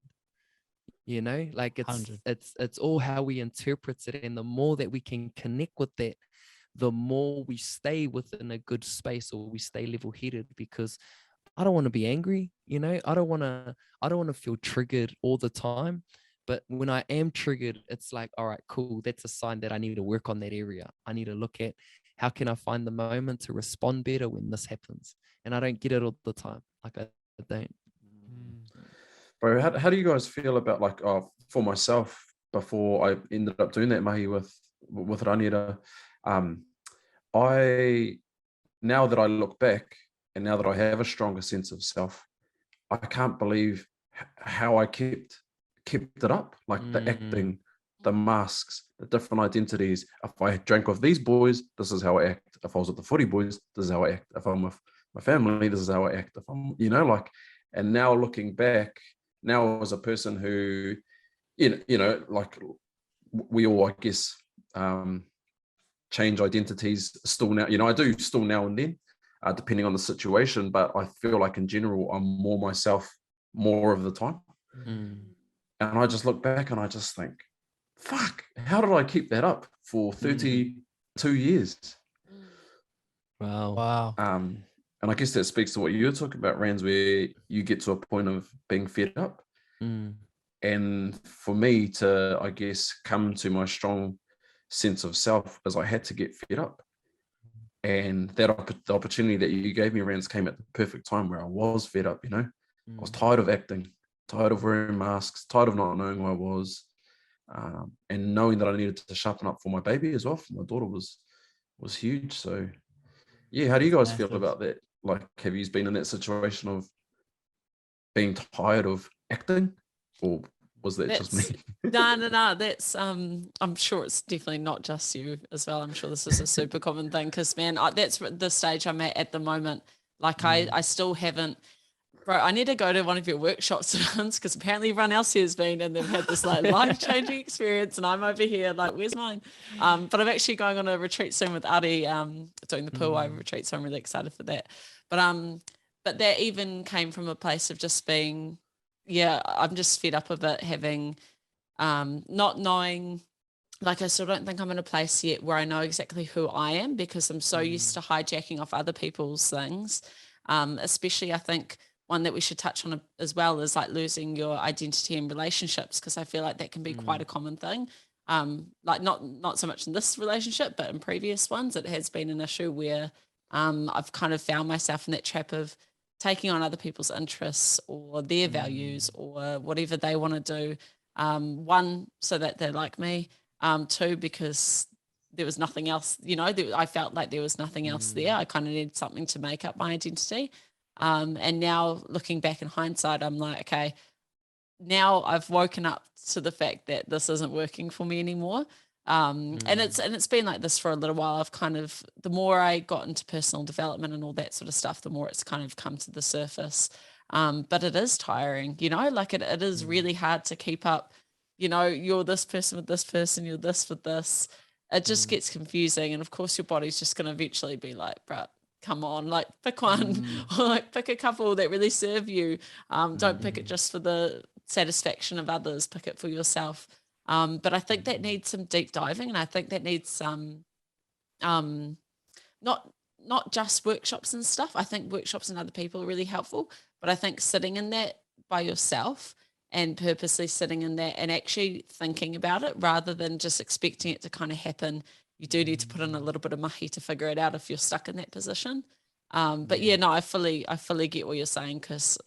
You know, like it's all how we interpret it. And the more that we can connect with that, the more we stay within a good space, or we stay level-headed, because I don't want to be angry, you know, I don't want to feel triggered all the time. But when I am triggered, it's like, all right, cool, that's a sign that I need to work on that area. I need to look at how can I find the moment to respond better when this happens. And I don't get it all the time. Like I don't. Bro, how do you guys feel about, like, for myself, before I ended up doing that mahi with Raniera, I, now that I look back and now that I have a stronger sense of self, I can't believe how I kept it up, like the acting, the masks, the different identities. If I drank with these boys, this is how I act. If I was with the footy boys, this is how I act. If I'm with my family, this is how I act. If I'm, you know, like, and now looking back, now as a person who, you know, like, we all, I guess, change identities still now. You know, I do still now and then, depending on the situation, but I feel like in general, I'm more myself more of the time. And I just look back and I just think, fuck, how did I keep that up for 32 years? Wow. And I guess that speaks to what you were talking about, Rans, where you get to a point of being fed up. And for me to, I guess, come to my strong sense of self, as I had to get fed up. And that the opportunity that you gave me, Rans, came at the perfect time where I was fed up, you know. I was tired of acting, tired of wearing masks, tired of not knowing who I was, and knowing that I needed to sharpen up for my baby as well, for my daughter, was huge. So yeah, how do you guys feel about that? Like, have you been in that situation of being tired of acting, or was that just me? No. That's I'm sure it's definitely not just you as well. I'm sure this is a super common thing, because, man, that's the stage I'm at the moment. Like, I still haven't. Bro, I need to go to one of your workshops once, because apparently everyone else here has been and they've had this like life-changing experience, and I'm over here like, where's mine? But I'm actually going on a retreat soon with Ari, doing the Pu'ai retreat, so I'm really excited for that. But that even came from a place of just being, I'm just fed up of it, having not knowing, like, I still don't think I'm in a place yet where I know exactly who I am, because I'm so used to hijacking off other people's things. Especially, I think, one that we should touch on as well is like losing your identity in relationships, because I feel like that can be quite a common thing. Like not so much in this relationship, but in previous ones, it has been an issue where I've kind of found myself in that trap of taking on other people's interests or their values or whatever they want to do. One, so that they're like me. Two, because there was nothing else, you know, I felt like there was nothing else there. I kind of needed something to make up my identity. And now looking back in hindsight, I'm like, okay, now I've woken up to the fact that this isn't working for me anymore. And it's been like this for a little while. I've kind of, the more I got into personal development and all that sort of stuff, the more it's kind of come to the surface. But it is tiring, you know, like it is really hard to keep up. You know, you're this person with this person, you're this with this. It just gets confusing. And of course, your body's just going to eventually be like, bruh, come on, like pick one or like pick a couple that really serve you. Don't pick it just for the satisfaction of others, pick it for yourself. But I think that needs some deep diving, and I think that needs some not just workshops and stuff. I think workshops and other people are really helpful, but I think sitting in that by yourself and purposely sitting in that and actually thinking about it rather than just expecting it to kind of happen. You do need to put in a little bit of mahi to figure it out if you're stuck in that position. But yeah, no, I fully get what you're saying, because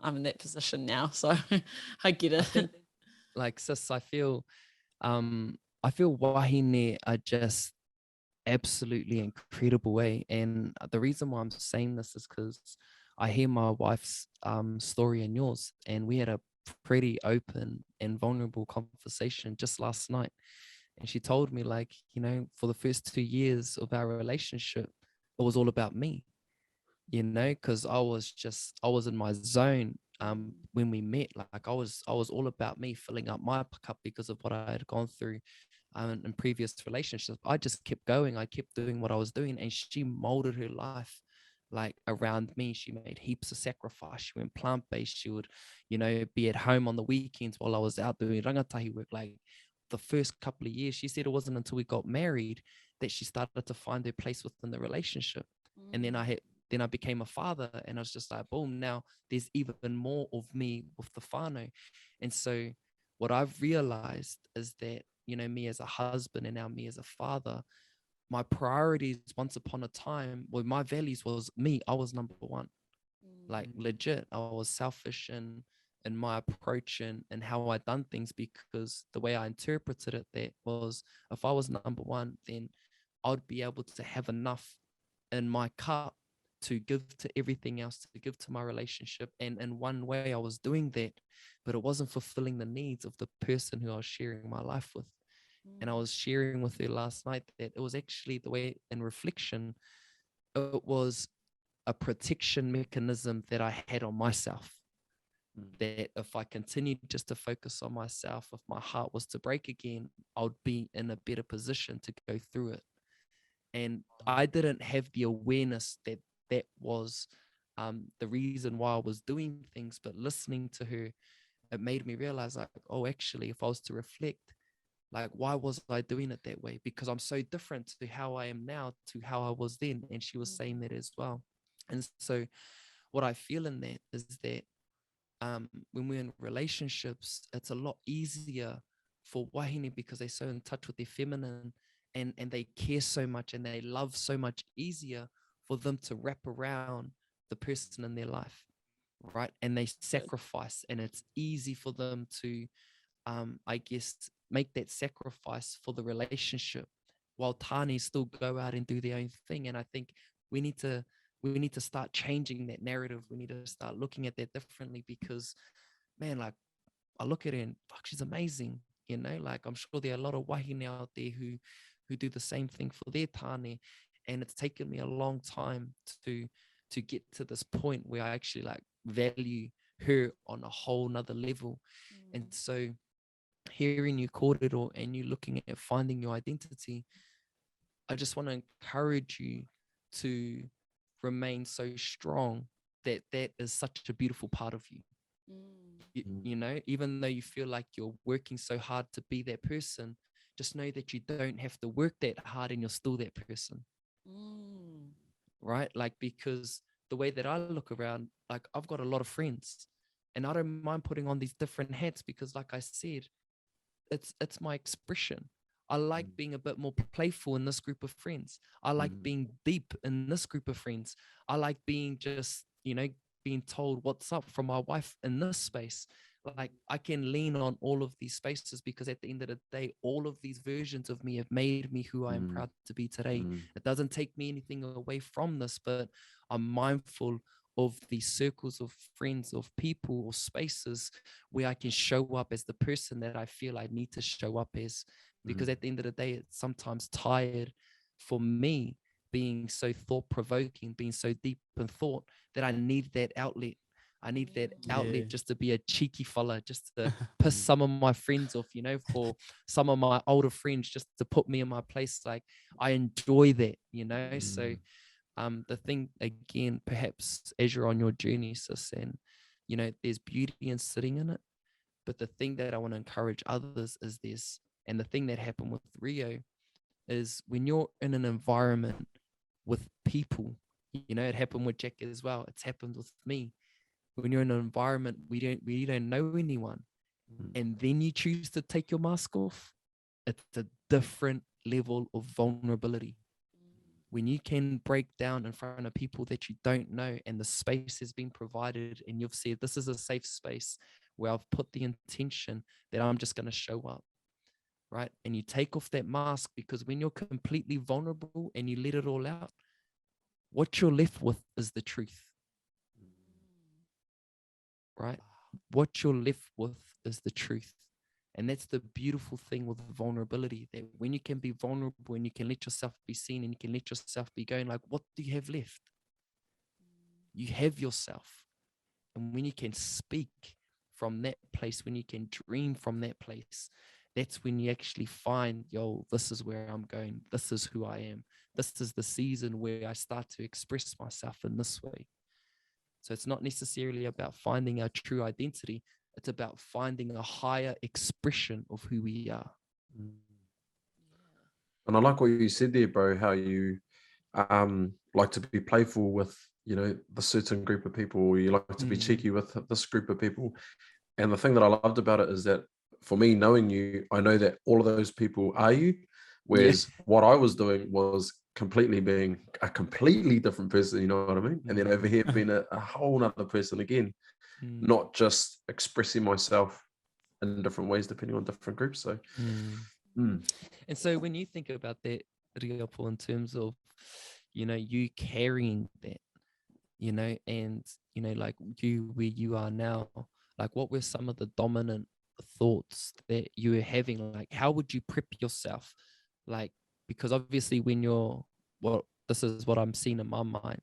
I'm in that position now, so I get it. Like, sis, I feel wahine are just absolutely incredible way. And the reason why I'm saying this is because I hear my wife's story and yours, and we had a pretty open and vulnerable conversation just last night. And she told me, like, you know, for the first 2 years of our relationship, it was all about me, you know, because I was in my zone when we met. Like, I was all about me, filling up my cup because of what I had gone through in previous relationships. I just kept going. I kept doing what I was doing, and she molded her life like around me. She made heaps of sacrifice. She went plant-based. She would, you know, be at home on the weekends while I was out doing rangatahi work. Like, the first couple of years, she said it wasn't until we got married that she started to find her place within the relationship. And then I became a father, and I was just like, boom, now there's even more of me with the whānau. And so what I've realized is that, you know, me as a husband and now me as a father, my priorities once upon a time, well, my values was me. I was number one, like legit. I was selfish in my approach and how I done things, because the way I interpreted it, that was, if I was number one, then I'd be able to have enough in my cup to give to everything else, to give to my relationship. And in one way I was doing that, but it wasn't fulfilling the needs of the person who I was sharing my life with. And I was sharing with her last night that it was actually, the way in reflection, it was a protection mechanism that I had on myself. That if I continued just to focus on myself, if my heart was to break again, I would be in a better position to go through it. And I didn't have the awareness that that was the reason why I was doing things, but listening to her, it made me realize, like, oh, actually, if I was to reflect, like, why was I doing it that way? Because I'm so different to how I am now to how I was then. And she was saying that as well. And so what I feel in that is that when we're in relationships, it's a lot easier for wahine, because they're so in touch with their feminine, and they care so much and they love so much, easier for them to wrap around the person in their life, right? And they sacrifice, and it's easy for them to I guess make that sacrifice for the relationship, while Tani still go out and do their own thing. And I think we need to start changing that narrative. We need to start looking at that differently, because, man, like, I look at her and fuck, she's amazing. You know, like, I'm sure there are a lot of wahine out there who do the same thing for their tane. And it's taken me a long time to get to this point where I actually, like, value her on a whole nother level. And so hearing you kōrero and you looking at finding your identity, I just want to encourage you to remain so strong that that is such a beautiful part of you. You know, even though you feel like you're working so hard to be that person, just know that you don't have to work that hard and you're still that person. Right? Like, because the way that I look around, like, I've got a lot of friends, and I don't mind putting on these different hats, because, like I said, it's my expression. I like being a bit more playful in this group of friends. I like being deep in this group of friends. I like being just, you know, being told what's up from my wife in this space. Like, I can lean on all of these spaces, because at the end of the day, all of these versions of me have made me who I am proud to be today. It doesn't take me anything away from this, but I'm mindful of these circles of friends, of people, or spaces where I can show up as the person that I feel I need to show up as. Because at the end of the day, it's sometimes tired for me being so thought-provoking, being so deep in thought, that I need that outlet. I need that outlet just to be a cheeky fella, just to piss some of my friends off, you know, for some of my older friends, just to put me in my place. Like, I enjoy that, you know. So the thing, again, perhaps as you're on your journey, sis, and, you know, there's beauty in sitting in it. But the thing that I want to encourage others is this, and the thing that happened with Rio is, when you're in an environment with people, you know, it happened with Jack as well. It's happened with me. When you're in an environment we don't know anyone, and then you choose to take your mask off, it's a different level of vulnerability. When you can break down in front of people that you don't know, and the space has been provided, and you've said, this is a safe space where I've put the intention that I'm just going to show up, right? And you take off that mask, because when you're completely vulnerable and you let it all out, what you're left with is the truth, right? What you're left with is the truth. And that's the beautiful thing with vulnerability, that when you can be vulnerable and you can let yourself be seen and you can let yourself be going, like, what do you have left? You have yourself. And when you can speak from that place, when you can dream from that place, that's when you actually find, yo, this is where I'm going. This is who I am. This is the season where I start to express myself in this way. So it's not necessarily about finding our true identity. It's about finding a higher expression of who we are. And I like what you said there, bro, how you like to be playful with, you know, the certain group of people, or you like to be cheeky with this group of people. And the thing that I loved about it is that for me, knowing you, I know that all of those people are you, whereas what I was doing was completely being a completely different person, you know what I mean? And then over here being a whole nother person again, not just expressing myself in different ways depending on different groups. So and so when you think about that, Riapo, in terms of, you know, you carrying that, you know, and, you know, like you, where you are now, like what were some of the dominant thoughts that you were having? Like, how would you prep yourself? Like, because obviously when you're, well, this is what I'm seeing in my mind,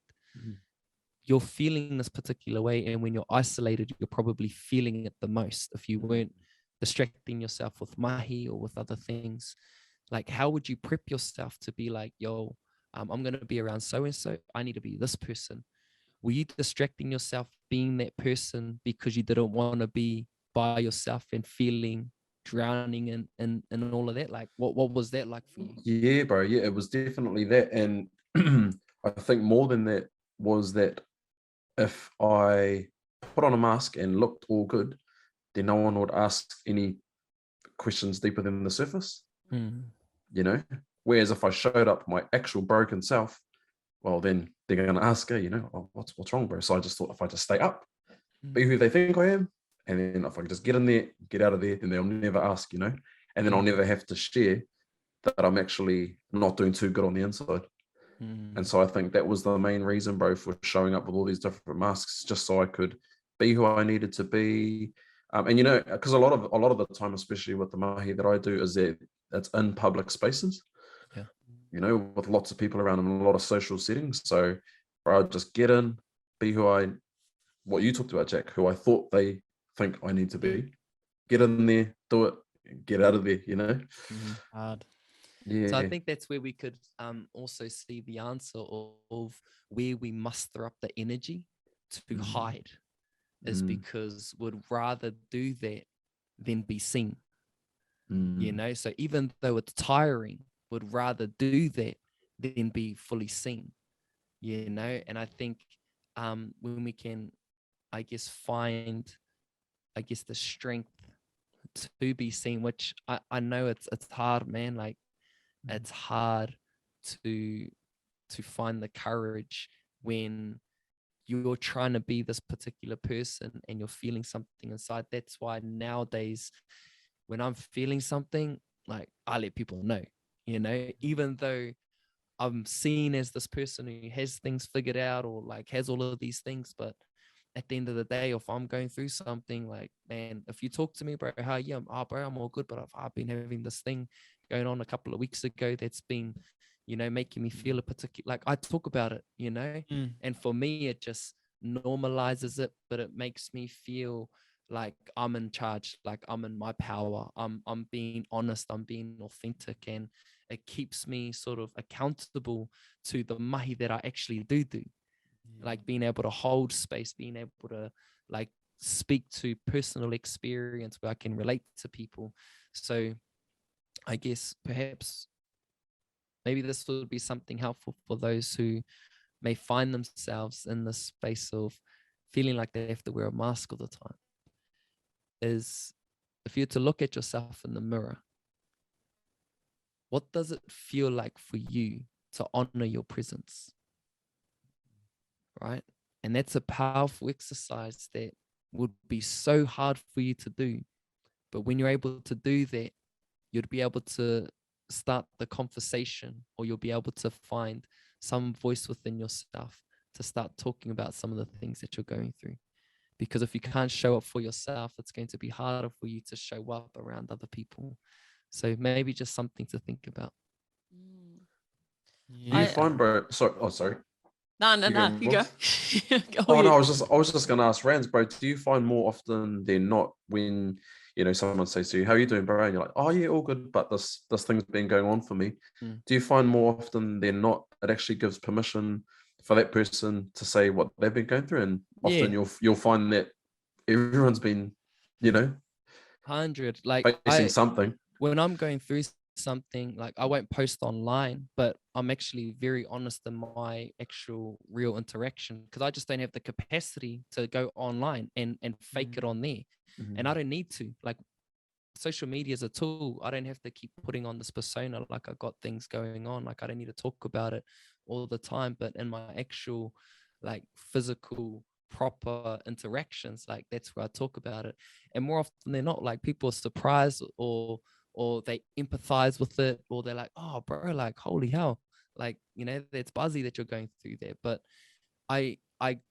you're feeling this particular way, and when you're isolated, you're probably feeling it the most if you weren't distracting yourself with mahi or with other things. Like, how would you prep yourself to be like, yo, I'm going to be around so-and-so, I need to be this person? Were you distracting yourself being that person because you didn't want to be by yourself and feeling drowning in all of that? Like, what was that like for you? Yeah, bro. Yeah, it was definitely that. And I think more than that was that if I put on a mask and looked all good, then no one would ask any questions deeper than the surface, you know? Whereas if I showed up my actual broken self, well, then they're going to ask her, you know, oh, what's wrong, bro? So I just thought if I just stay up, be who they think I am, and then if I can just get in there, get out of there, then they'll never ask, you know? And then I'll never have to share that I'm actually not doing too good on the inside. And so I think that was the main reason, bro, for showing up with all these different masks, just so I could be who I needed to be. And, you know, because a lot of the time, especially with the mahi that I do, is that it's in public spaces, you know, with lots of people around in a lot of social settings. So bro, I'd just get in, be what you talked about, Jack, who I thought they think I need to be, get in there, do it, get out of there, you know? Hard. Yeah. So I think that's where we could also see the answer of where we muster up the energy to hide, is because we'd rather do that than be seen, you know? So even though it's tiring, would rather do that than be fully seen, you know? And I think when we can, I guess, find, I guess, the strength to be seen, which I know it's hard, man. Like, it's hard to find the courage when you're trying to be this particular person and you're feeling something inside. That's why nowadays, when I'm feeling something, like, I let people know, you know, even though I'm seen as this person who has things figured out or like has all of these things. But at the end of the day, if I'm going through something, like, man, if you talk to me, bro, how you, bro, I'm all good, but I've been having this thing going on a couple of weeks ago that's been, you know, making me feel a particular, like, I talk about it, you know, and for me, it just normalizes it, but it makes me feel like I'm in charge, like I'm in my power, I'm being honest, I'm being authentic, and it keeps me sort of accountable to the mahi that I actually do. Like being able to hold space, being able to like speak to personal experience where I can relate to people. So I guess perhaps maybe this would be something helpful for those who may find themselves in this space of feeling like they have to wear a mask all the time, is if you're to look at yourself in the mirror, what does it feel like for you to honor your presence? Right? And that's a powerful exercise that would be so hard for you to do. But when you're able to do that, you'd be able to start the conversation, or you'll be able to find some voice within yourself to start talking about some of the things that you're going through. Because if you can't show up for yourself, it's going to be harder for you to show up around other people. So maybe just something to think about. Do you find, bro? Sorry. No, you go. Oh no, I was just gonna ask Rans, bro. Do you find more often than not when, you know, someone says to you, "How are you doing, bro?" and you're like, "Oh yeah, all good," but this thing's been going on for me. Do you find more often than not it actually gives permission for that person to say what they've been going through, and often you'll find that everyone's been, you know, 100, like facing something. When I'm going through something, like I won't post online, but I'm actually very honest in my actual real interaction, because I just don't have the capacity to go online and fake it on there. And I don't need to. Like, social media is a tool. I don't have to keep putting on this persona like I got things going on. Like, I don't need to talk about it all the time, but in my actual like physical proper interactions, like that's where I talk about it. And more often than not, like, people are surprised, or they empathize with it, or they're like, oh bro, like holy hell, like, you know, that's buzzy that you're going through there. But I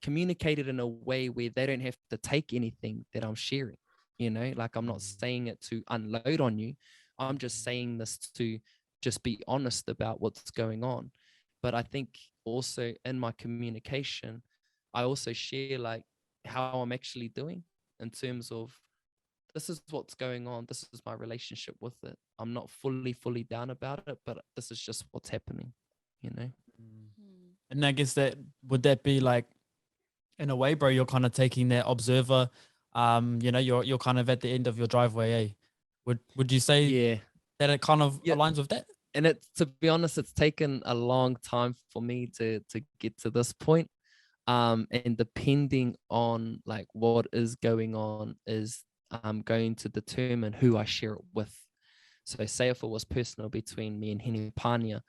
communicate it in a way where they don't have to take anything that I'm sharing. You know, like, I'm not saying it to unload on you. I'm just saying this to just be honest about what's going on. But I think also in my communication, I also share like how I'm actually doing, in terms of, this is what's going on. This is my relationship with it. I'm not fully down about it, but this is just what's happening, you know? And I guess that, would that be like, in a way, bro, you're kind of taking that observer, you know, you're kind of at the end of your driveway, eh? Would you say Yeah. that it kind of Yeah. aligns with that? And to be honest, it's taken a long time for me to get to this point. And depending on like what is going on is going to determine who I share it with. So say if it was personal between me and Hene Pania,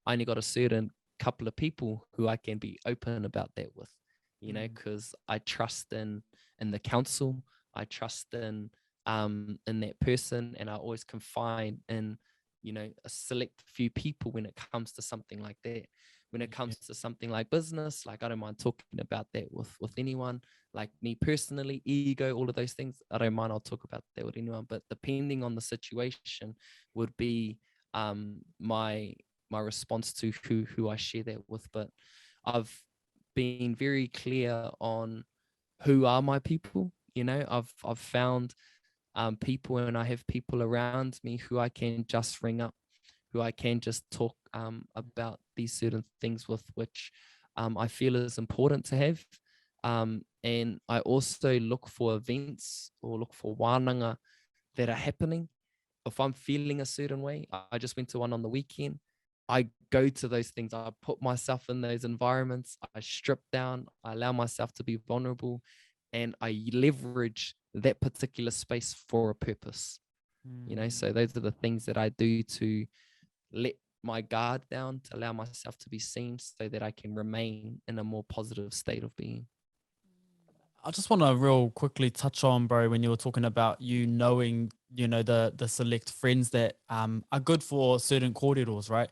I only got a certain couple of people who I can be open about that with, you know, because I trust in the council, I trust in that person, and I always confide in, you know, a select few people when it comes to something like that. When it comes to something like business, like, I don't mind talking about that with anyone. Like, me personally, ego, all of those things, I don't mind, I'll talk about that with anyone. But depending on the situation would be my response to who I share that with. But I've been very clear on who are my people. You know, I've found people, and I have people around me who I can just ring up, who I can just talk about these certain things with, which I feel is important to have. And I also look for events, or look for wānanga that are happening. If I'm feeling a certain way, I just went to one on the weekend. I go to those things. I put myself in those environments. I strip down. I allow myself to be vulnerable, and I leverage that particular space for a purpose. You know, so those are the things that I do to let my guard down, to allow myself to be seen, so that I can remain in a more positive state of being. I just want to real quickly touch on, bro, when you were talking about you knowing, you know, the select friends that are good for certain corridors, right?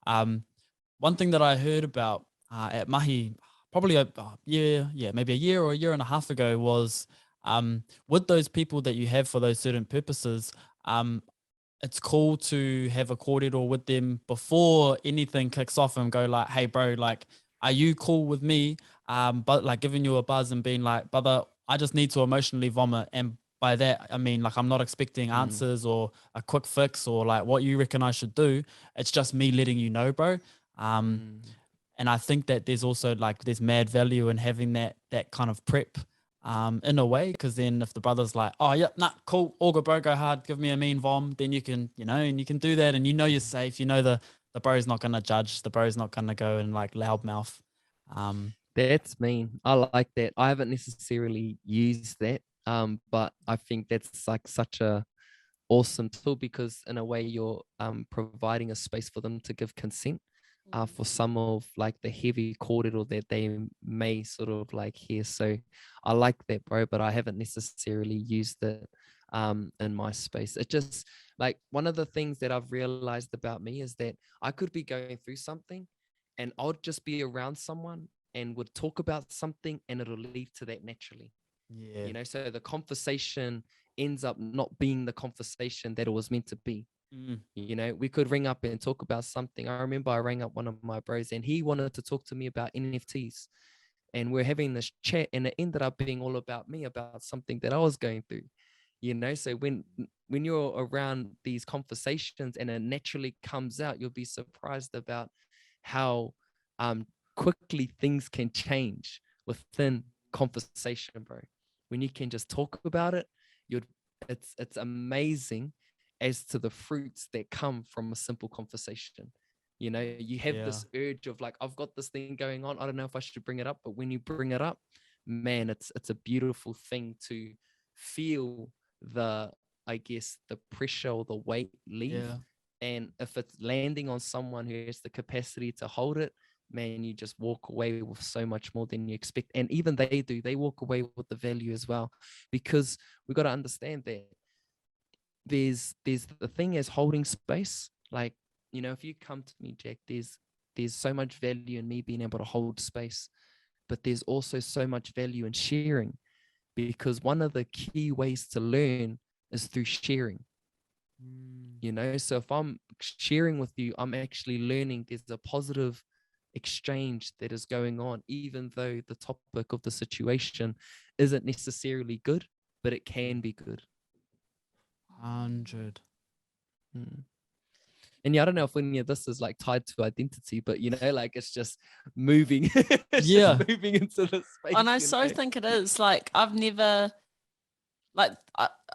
One thing that I heard about at Mahi, probably a year, maybe a year or a year and a half ago, was with those people that you have for those certain purposes, it's cool to have a corridor with them before anything kicks off, and go like, hey, bro, like, are you cool with me? But like giving you a buzz and being like, brother, I just need to emotionally vomit. And by that, I mean, like, I'm not expecting answers or a quick fix or like what you reckon I should do. It's just me letting you know, bro. And I think that there's also like, there's mad value in having that kind of prep in a way, because then if the brother's like, oh yeah, nah, cool, all good, bro, go hard, give me a mean vom, then you can, you know, and you can do that, and you know you're safe. You know the bro's not gonna judge, the bro's not gonna go and like loudmouth. That's mean. I like that. I haven't necessarily used that, but I think that's like such a awesome tool, because in a way you're providing a space for them to give consent for some of like the heavy corridor that they may sort of like hear. So I like that, bro, but I haven't necessarily used it in my space. It just, like, one of the things that I've realized about me is that I could be going through something, and I'll just be around someone and would talk about something, and it'll lead to that naturally. Yeah. You know, so the conversation ends up not being the conversation that it was meant to be. You know, we could ring up and talk about something. I remember I rang up one of my bros, and he wanted to talk to me about NFTs, and we're having this chat, and it ended up being all about me, about something that I was going through. You know, so when you're around these conversations and it naturally comes out, you'll be surprised about how quickly things can change within conversation, bro. When you can just talk about it, it's amazing. as to the fruits that come from a simple conversation. You know, you have this urge of like, I've got this thing going on, I don't know if I should bring it up, but when you bring it up, man, it's a beautiful thing to feel the, I guess, the pressure or the weight leave. And if it's landing on someone who has the capacity to hold it, man, you just walk away with so much more than you expect. And even they walk away with the value as well, because we got to understand that there's the thing as holding space. Like, you know, if you come to me, Jack, there's so much value in me being able to hold space, but there's also so much value in sharing, because one of the key ways to learn is through sharing. You know, so if I'm sharing with you, I'm actually learning. There's a positive exchange that is going on, even though the topic of the situation isn't necessarily good, but it can be good. 100. And yeah, I don't know if any of this is like tied to identity, but you know, like it's just moving, moving into the space. And I so think it is. Like, I've never, like,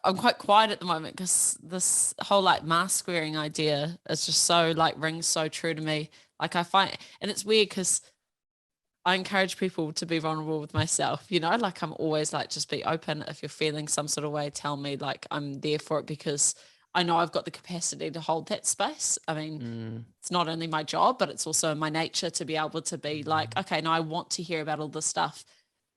I'm quite quiet at the moment because this whole like mask wearing idea is just so like rings so true to me. Like, I find, and it's weird because I encourage people to be vulnerable with myself, you know, like I'm always like, just be open. If you're feeling some sort of way, tell me, like I'm there for it, because I know I've got the capacity to hold that space. I mean, it's not only my job, but it's also my nature to be able to be like, okay, no, I want to hear about all this stuff.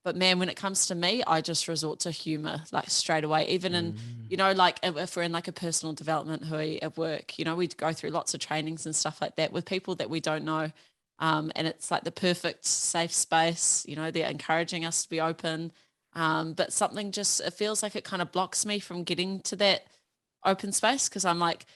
But man, when it comes to me, I just resort to humor like straight away, even in, you know, like if we're in like a personal development hui at work, you know, we go through lots of trainings and stuff like that with people that we don't know. And it's like the perfect safe space, you know, they're encouraging us to be open. But something just, it feels like it kind of blocks me from getting to that open space, because I'm like,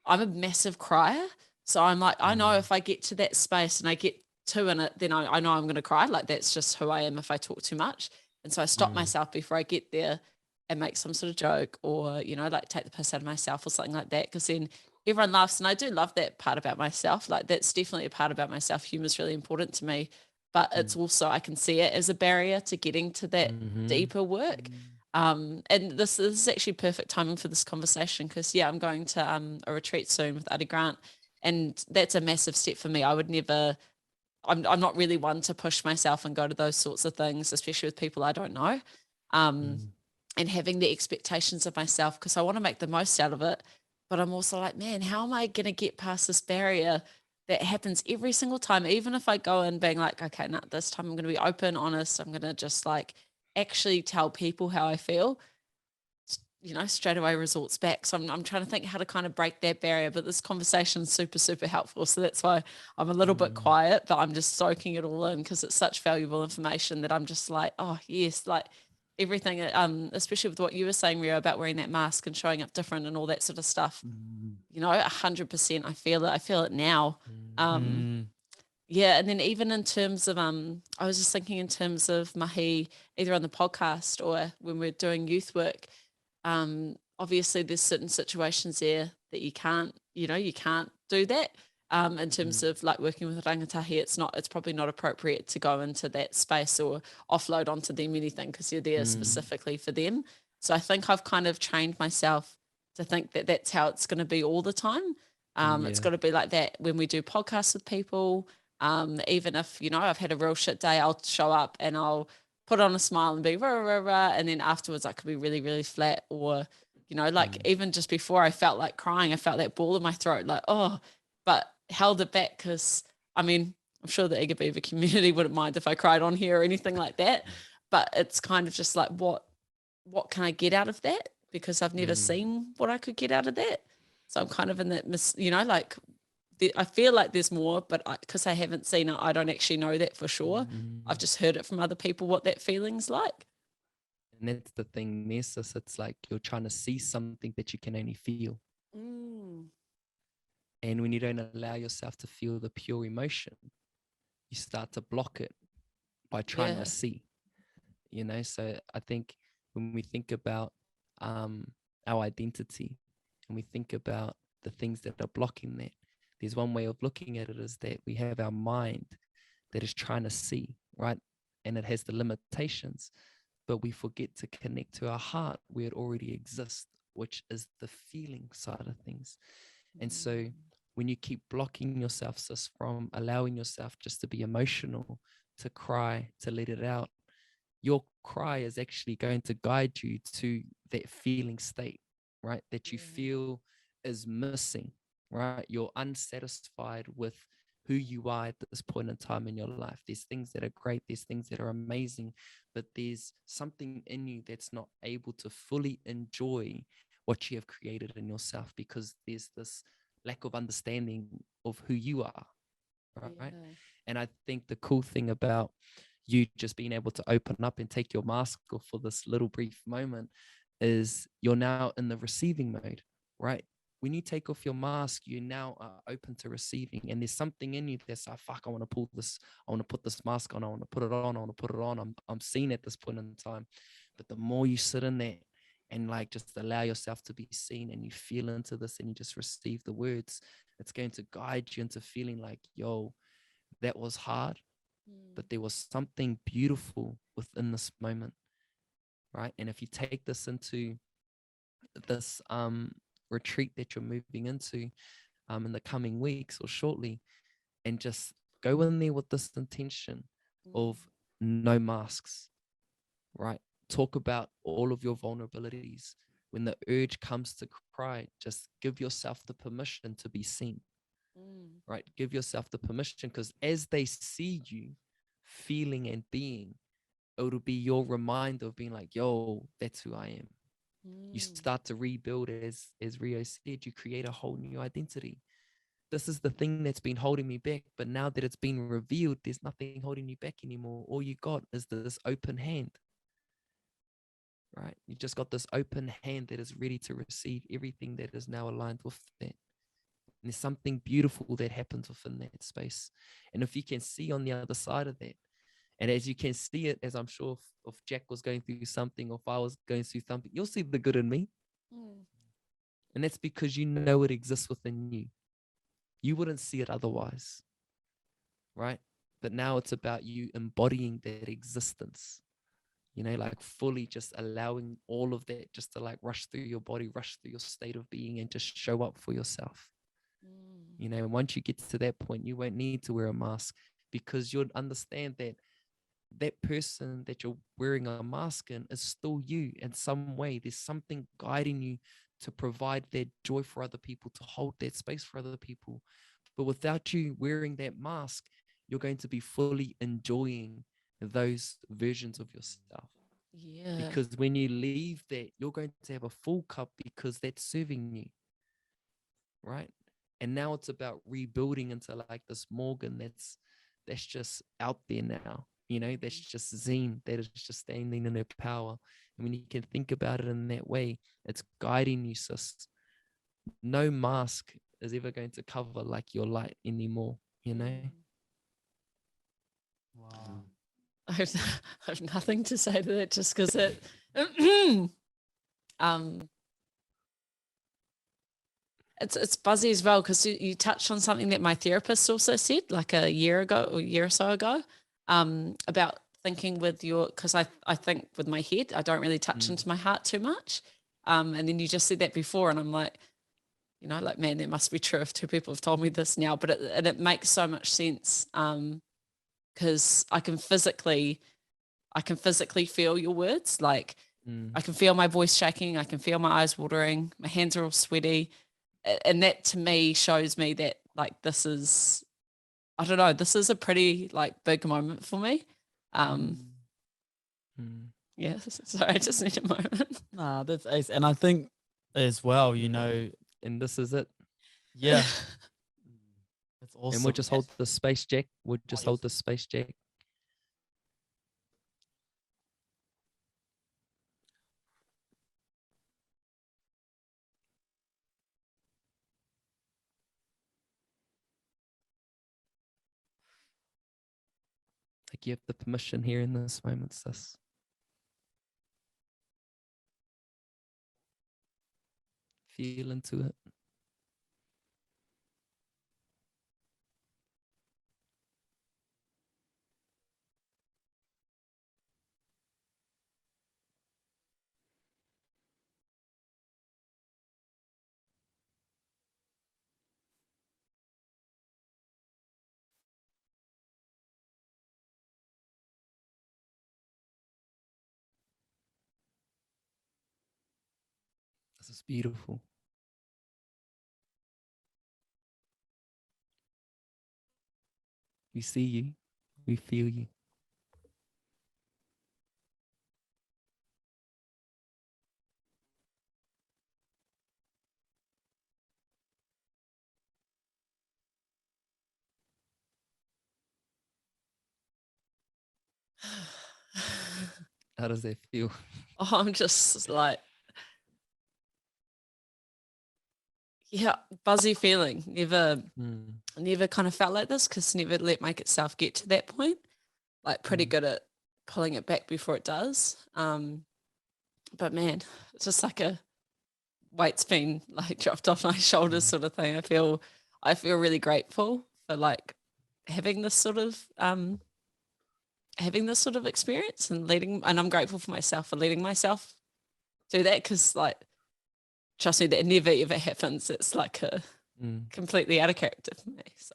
I'm a massive crier. So I'm like, I know if I get to that space and I get to in it, then I know I'm going to cry. Like, that's just who I am if I talk too much. And so I stop myself before I get there and make some sort of joke, or, you know, like take the piss out of myself or something like that, because then everyone laughs. And I do love that part about myself. Like, that's definitely a part about myself. Humor is really important to me, but it's also, I can see it as a barrier to getting to that deeper work. And this is actually perfect timing for this conversation, because I'm going to a retreat soon with Adi Grant, and that's a massive step for me. I would never, I'm not really one to push myself and go to those sorts of things, especially with people I don't know, and having the expectations of myself, because I want to make the most out of it. But I'm also like, man, how am I going to get past this barrier that happens every single time? Even if I go in being like, okay, no, this time I'm going to be open, honest, I'm going to just like actually tell people how I feel, you know, straight away resorts back. So I'm trying to think how to kind of break that barrier, but this conversation is super, super helpful. So that's why I'm a little bit quiet, but I'm just soaking it all in, because it's such valuable information that I'm just like, oh yes, like everything, especially with what you were saying, Rio, about wearing that mask and showing up different and all that sort of stuff. You know, 100%, I feel it now. Yeah. And then even in terms of, I was just thinking in terms of mahi, either on the podcast or when we're doing youth work, obviously there's certain situations there that you can't do that. In terms of like working with rangatahi, it's probably not appropriate to go into that space or offload onto them anything, because you're there specifically for them. So I think I've kind of trained myself to think that that's how it's going to be all the time. It's got to be like that when we do podcasts with people. Even if, you know, I've had a real shit day, I'll show up and I'll put on a smile and be rah, rah, rah, and then afterwards I could be really, really flat. Or, you know, like even just before I felt like crying, I felt that ball in my throat, like, oh, but held it back, because I mean, I'm sure the Beaver community wouldn't mind if I cried on here or anything like that. But it's kind of just like, what can I get out of that? Because I've never seen what I could get out of that. So I'm kind of in that, you know, like I feel like there's more, but because I haven't seen it, I don't actually know that for sure. I've just heard it from other people what that feeling's like. And that's the thing, Nessus. It's like you're trying to see something that you can only feel. And when you don't allow yourself to feel the pure emotion, you start to block it by trying to see, you know. So I think when we think about our identity and we think about the things that are blocking that, there's one way of looking at it, is that we have our mind that is trying to see, right? And it has the limitations, but we forget to connect to our heart where it already exists which is the feeling side of things. And so when you keep blocking yourself, sis, from allowing yourself just to be emotional, to cry, to let it out, your cry is actually going to guide you to that feeling state, right? That you feel is missing, right? You're unsatisfied with who you are at this point in time in your life. There's things that are great, there's things that are amazing, but there's something in you that's not able to fully enjoy what you have created in yourself because there's this lack of understanding of who you are, right? And I think the cool thing about you just being able to open up and take your mask off for this little brief moment is you're now in the receiving mode, right? When you take off your mask, you now are open to receiving. And there's something in you that's like, fuck, I want to pull this, I want to put this mask on, I want to put it on, I want to put it on. I'm seen at this point in time. But the more you sit in there and like just allow yourself to be seen and you feel into this and you just receive the words, it's going to guide you into feeling like, yo, that was hard, but there was something beautiful within this moment, right? And if you take this into this retreat that you're moving into in the coming weeks or shortly, and just go in there with this intention of no masks, right? Talk about all of your vulnerabilities. When the urge comes to cry, just give yourself the permission to be seen, right? Give yourself the permission, because as they see you feeling and being, it'll be your reminder of being like, yo, that's who I am. You start to rebuild, as Rio said, you create a whole new identity. This is the thing that's been holding me back, but now that it's been revealed, there's nothing holding you back anymore. All you got is this open hand, right? You just got this open hand that is ready to receive everything that is now aligned with that. And there's something beautiful that happens within that space. And if you can see on the other side of that, and as you can see it, as I'm sure if Jack was going through something, or if I was going through something, you'll see the good in me. And that's because you know it exists within you. You wouldn't see it otherwise, right? But now it's about you embodying that existence, you know, like fully just allowing all of that just to like rush through your body, rush through your state of being, and just show up for yourself. You know, and once you get to that point, you won't need to wear a mask, because you'll understand that that person that you're wearing a mask in is still you in some way. There's something guiding you to provide that joy for other people, to hold that space for other people. But without you wearing that mask, you're going to be fully enjoying those versions of yourself. Because when you leave that, you're going to have a full cup, because that's serving you, right? And now it's about rebuilding into like this Morgan that's just out there now. You know, that's just Zine, that is just standing in her power. And when you can think about it in that way, it's guiding you, sis. No mask is ever going to cover like your light anymore, you know? Wow. I have nothing to say to that, just because it it's buzzy as well, because you touched on something that my therapist also said like a year or so ago, about thinking with your, because I think with my head, I don't really touch into my heart too much. And then you just said that before, and I'm like, you know, like, man, that must be true if two people have told me this now, but it makes so much sense. Because I can physically feel your words. Like I can feel my voice shaking. I can feel my eyes watering. My hands are all sweaty. And that to me shows me that like, this is, I don't know, this is a pretty like big moment for me. Yeah, sorry, I just need a moment. Nah, that's ace. And I think as well, you know, And this is it. yeah. That's awesome. And we'll just hold the space, Jack. We'll just hold the yes. space, Jack. Like, you have the permission here in this moment, sis. Feel into it. This is beautiful. We see you. We feel you. How does that feel? Oh, I'm just like, yeah, buzzy feeling. Never kind of felt like this, because never let myself get to that point. Like pretty good at pulling it back before it does. But man, it's just like a weight's been like dropped off my shoulders sort of thing. I feel really grateful for like having this sort of experience and I'm grateful for myself for letting myself do that, because like, trust me, that never ever happens. It's like a completely out of character for me. So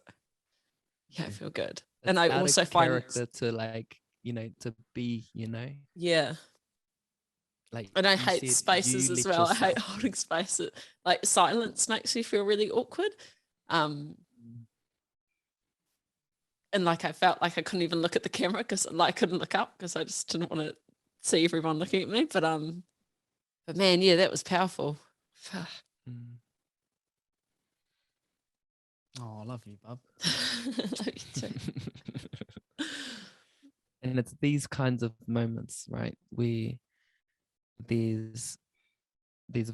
yeah, I feel good. It's and I out also of find character to like, to be, yeah. like, And I you hate said, spaces you as let well. I hate yourself- holding spaces. Like silence makes me feel really awkward. And like I felt like I couldn't even look at the camera, because like I couldn't look up, because I just didn't want to see everyone looking at me. But man, yeah, that was powerful. Oh, I love you, bub. Love you too. And it's these kinds of moments, right, where there's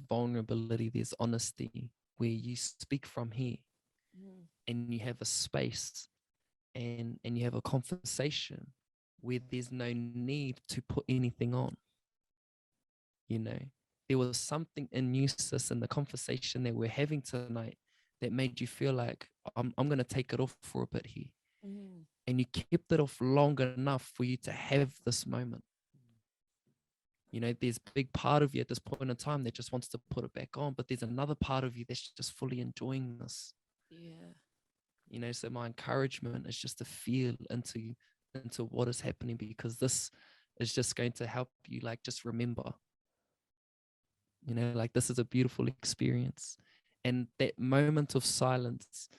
vulnerability, there's honesty, where you speak from here and you have a space and you have a conversation where there's no need to put anything on. There was something in you, sis, in the conversation that we're having tonight that made you feel like, I'm going to take it off for a bit here. And you kept it off long enough for you to have this moment. There's a big part of you at this point in time that just wants to put it back on, but there's another part of you that's just fully enjoying this. Yeah. So my encouragement is just to feel into what is happening, because this is just going to help you, like, just remember, like, this is a beautiful experience. And that moment of silence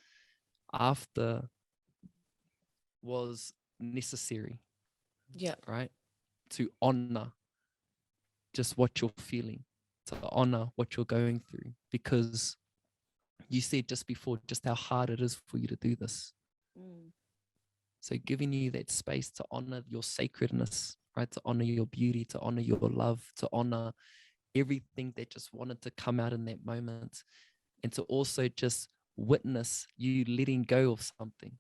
after was necessary. Yeah. Right? To honor just what you're feeling, to honor what you're going through, because you said just before just how hard it is for you to do this. So giving you that space to honor your sacredness, right? To honor your beauty, to honor your love, to honor everything that just wanted to come out in that moment, and to also just witness you letting go of something.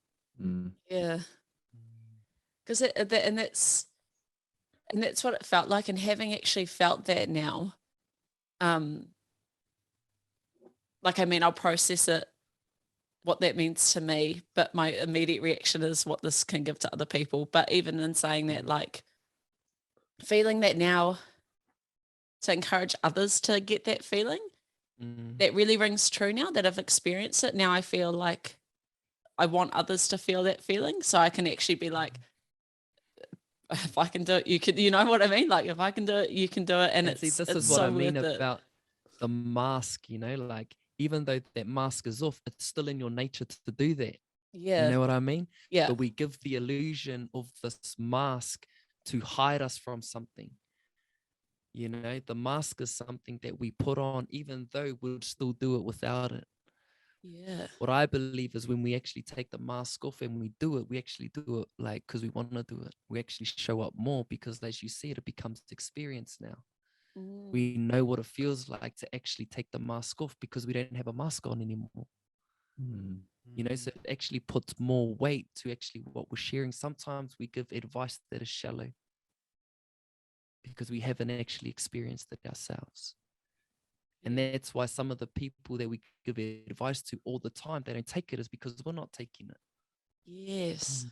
Yeah. Because that's what it felt like. And having actually felt that now, like, I mean, I'll process it, what that means to me, but my immediate reaction is what this can give to other people. But even in saying that, like, feeling that now, to encourage others to get that feeling, that really rings true now that I've experienced it. Now I feel like I want others to feel that feeling, so I can actually be like, if I can do it, you can. You know what I mean? Like, if I can do it, you can do it. And see, this it's is what so I mean worth about the mask. Like, even though that mask is off, it's still in your nature to do that. Yeah. You know what I mean? Yeah. But we give the illusion of this mask to hide us from something. The mask is something that we put on, even though we'll still do it without it. Yeah. What I believe is when we actually take the mask off and we do it, we actually do it like because we want to do it. We actually show up more because, as you said, it becomes experience now. We know what it feels like to actually take the mask off because we don't have a mask on anymore. So it actually puts more weight to actually what we're sharing. Sometimes we give advice that is shallow because we haven't actually experienced it ourselves. And that's why some of the people that we give advice to all the time, they don't take it, is because we're not taking it. Yes.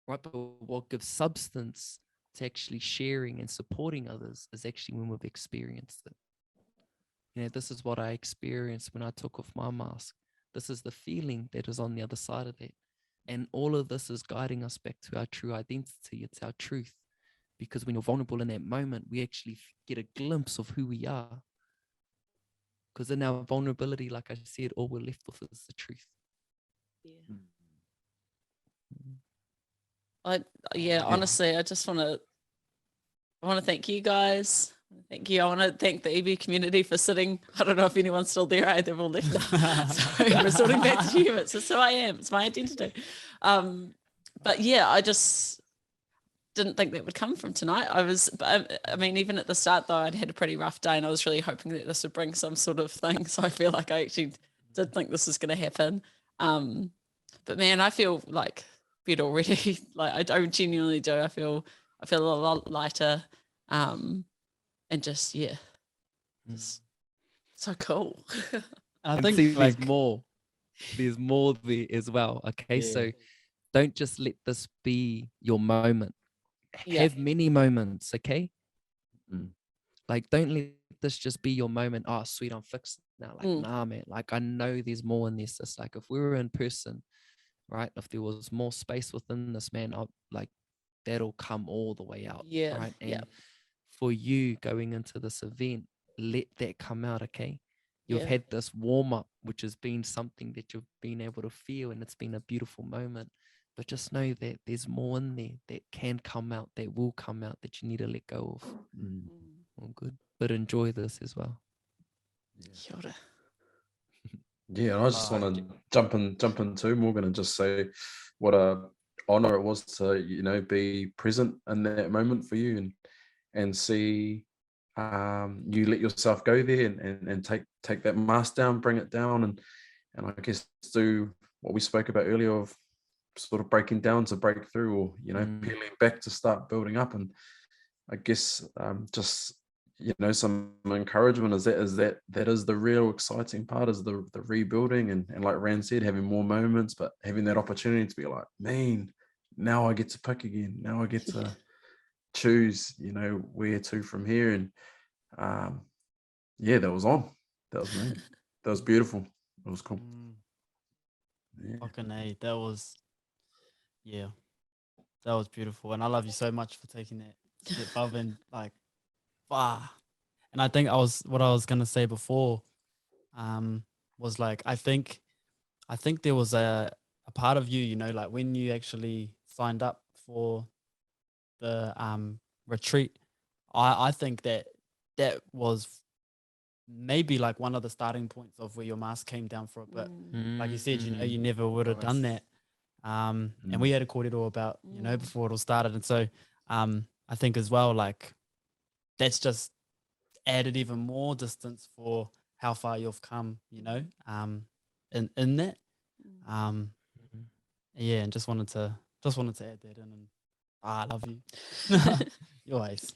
Right. But what gives substance to actually sharing and supporting others is actually when we've experienced it. This is what I experienced when I took off my mask. This is the feeling that is on the other side of that. And all of this is guiding us back to our true identity. It's our truth. Because when you're vulnerable in that moment, we actually get a glimpse of who we are. Because in our vulnerability, like I said, all we're left with is the truth. Honestly, I want to thank you guys. Thank you. I want to thank the EB community for sitting. I don't know if anyone's still there. They've all left now. So resorting back to you. It's just who I am. It's my identity. But yeah, I just didn't think that would come from tonight. I mean, even at the start though, I'd had a pretty rough day and I was really hoping that this would bring some sort of thing. So I feel like I actually did think this was going to happen. But man, I feel like better already. Like I genuinely do. I feel a lot lighter. And just so cool. I think there's more there as well. Okay, so don't just let this be your moment. Have many moments. Okay, like don't let this just be your moment. Oh sweet, I'm fixed now. Like nah man, like I know there's more in this. It's like if we were in person, right, if there was more space within this, man, I'll, like that'll come all the way out. Right. And for you going into this event, let that come out. Okay, you've had this warm-up, which has been something that you've been able to feel, and it's been a beautiful moment. But just know that there's more in there that can come out, that will come out, that you need to let go of. All good, but enjoy this as well. Yeah, and I just want to jump in too, Morgan, and just say what a honor it was to be present in that moment for you and see you let yourself go there and take that mask down, bring it down, and I guess do what we spoke about earlier of sort of breaking down to break through, or peeling back to start building up. And I guess just some encouragement is that is the real exciting part, is the rebuilding, and like Ran said, having more moments, but having that opportunity to be like, man, now I get to pick again, now I get to choose where to from here. And that was me. That was beautiful. It was cool. Fucking A, that was beautiful, and I love you so much for taking that step above and like and I think what I was gonna say before was like I think there was a part of you, like when you actually signed up for the retreat, I think that was maybe like one of the starting points of where your mask came down for it. But like you said, you never would have done that. And we had a corridor about, before it all started. And so I think as well, like that's just added even more distance for how far you've come, in that. And just wanted to add that in. And I love you. You're always.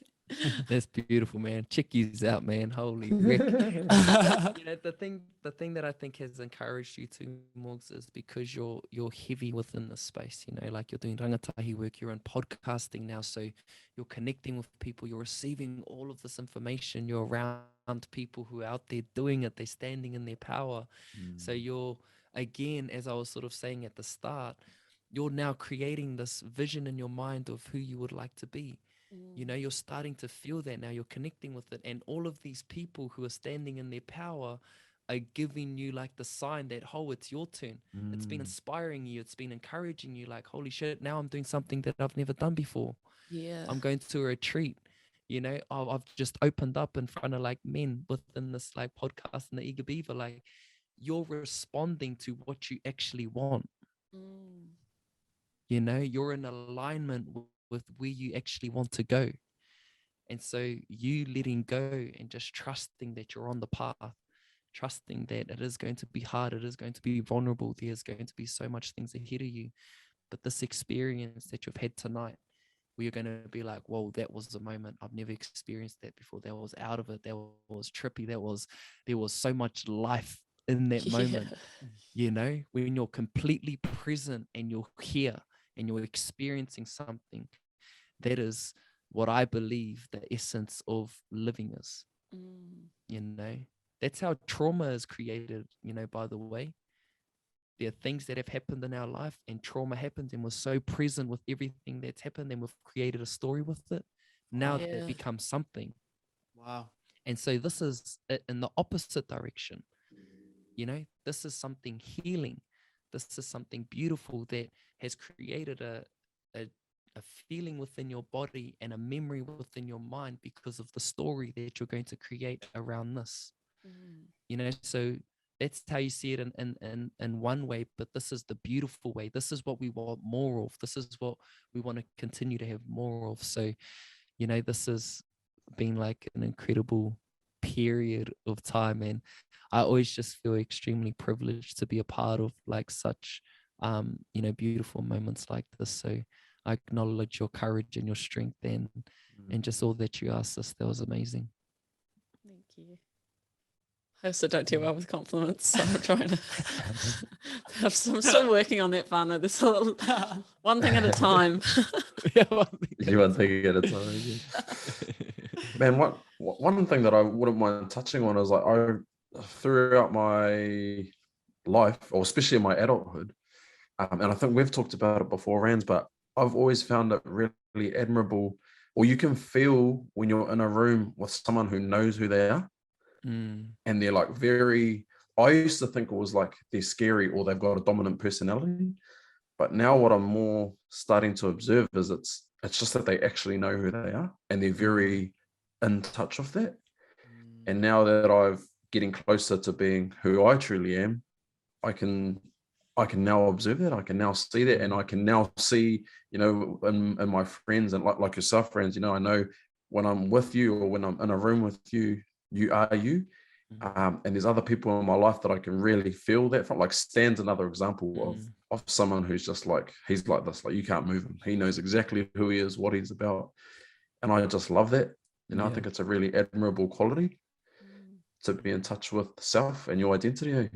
That's beautiful, man. Check yous out, man. Holy Rick. The thing that I think has encouraged you to, Morgs, is because you're heavy within this space, like you're doing rangatahi work, you're in podcasting now, so you're connecting with people, you're receiving all of this information, you're around people who are out there doing it, they're standing in their power. So you're, again, as I was sort of saying at the start, you're now creating this vision in your mind of who you would like to be. You're starting to feel that now, you're connecting with it, and all of these people who are standing in their power are giving you like the sign that, oh, it's your turn. It's been inspiring you, it's been encouraging you, like, holy shit, now I'm doing something that I've never done before. I'm going to a retreat, I've just opened up in front of like men within this like podcast and the Eager Beaver. Like, you're responding to what you actually want. You're in alignment with where you actually want to go. And so you letting go and just trusting that you're on the path, trusting that it is going to be hard, it is going to be vulnerable, there's going to be so much things ahead of you. But this experience that you've had tonight, where you're going to be like, whoa, that was a moment, I've never experienced that before, that was out of it, that was trippy, there was so much life in that moment. When you're completely present and you're here and you're experiencing something, that is what I believe the essence of living is. That's how trauma is created, by the way. There are things that have happened in our life, and trauma happened, and we're so present with everything that's happened, and we've created a story with it. Now that becomes something. Wow. And so this is in the opposite direction. You know, this is something healing. This is something beautiful that has created a feeling within your body and a memory within your mind because of the story that you're going to create around this. You know, so that's how you see it in one way, but this is the beautiful way. This is what we want more of. This is what we want to continue to have more of. So, you know, this has been like an incredible period of time, and I always just feel extremely privileged to be a part of like such you know, beautiful moments like this. So I acknowledge your courage and your strength and just all that you asked us. That was amazing. Thank you. I also don't do well with compliments, so I'm trying to. I'm still working on that, whānau. There's a little, one thing at a time. One thing at a time. Man, one thing that I wouldn't mind touching on is like throughout my life, or especially in my adulthood, and I think we've talked about it before, Rans, but I've always found it really admirable, or you can feel when you're in a room with someone who knows who they are. And they're like I used to think it was like they're scary or they've got a dominant personality, but now what I'm more starting to observe is it's just that they actually know who they are and they're very in touch with that. And now that I've getting closer to being who I truly am, I can now observe that. I can now see that, and I can now see, you know, in my friends and like yourself, friends, you know, I know when I'm with you or when I'm in a room with you, you are you. And there's other people in my life that I can really feel that from. Like Stan's another example of someone who's just like, he's like this, like you can't move him. He knows exactly who he is, what he's about. And I just love that. You know, I think it's a really admirable quality to be in touch with self and your identity.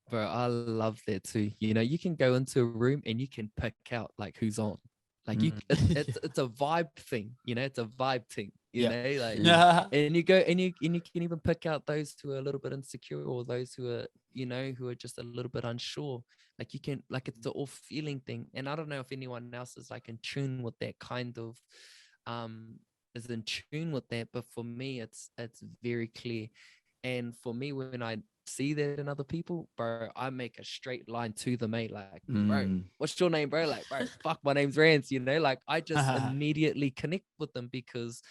Bro, I love that too. You know, you can go into a room and you can pick out like who's on. Like it's a vibe thing, you know, it's a vibe thing, you know, like, and you go and you can even pick out those who are a little bit insecure or those who are, you know, who are just a little bit unsure. Like you can, like, it's the all feeling thing. And I don't know if anyone else is like in tune with that kind of, is in tune with that. But for me, it's very clear. And for me, when I see that in other people, bro, I make a straight line to them, mate. Like, bro, what's your name, bro? Like, bro, fuck, my name's Rans, you know, like I just immediately connect with them because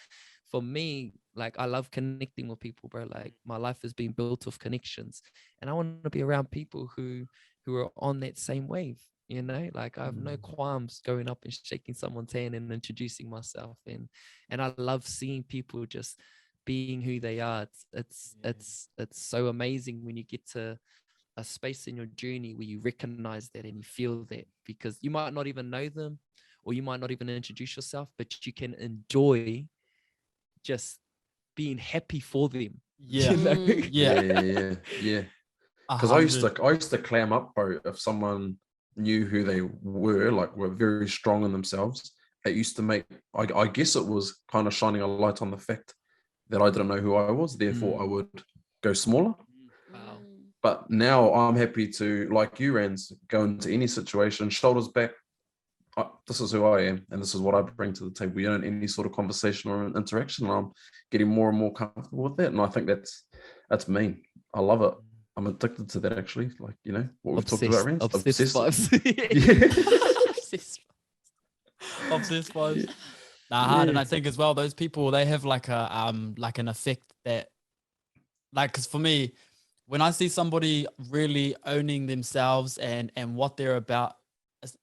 for me, like I love connecting with people, bro. Like my life has been built of connections and I want to be around people who are on that same wave, you know, like I have no qualms going up and shaking someone's hand and introducing myself. And I love seeing people just being who they are. It's so amazing when you get to a space in your journey where you recognize that and you feel that, because you might not even know them or you might not even introduce yourself, but you can enjoy just being happy for them. Yeah. You know? Yeah. Because I used to clam up, bro, if someone knew who they were, like were very strong in themselves. It used to make, I guess it was kind of shining a light on the fact that I didn't know who I was, therefore I would go smaller. Wow. But now I'm happy to, like you, Rans, go into any situation, shoulders back. This is who I am, and this is what I bring to the table. You know, in any sort of conversation or interaction, and I'm getting more and more comfortable with that. And I think that's me. I love it. I'm addicted to that, actually. Like, you know, what we've talked about, Rans. Obsessed vibes. Obsessed vibes. Hard. And I think as well, those people, they have like a like an effect that, like, because for me, when I see somebody really owning themselves and what they're about,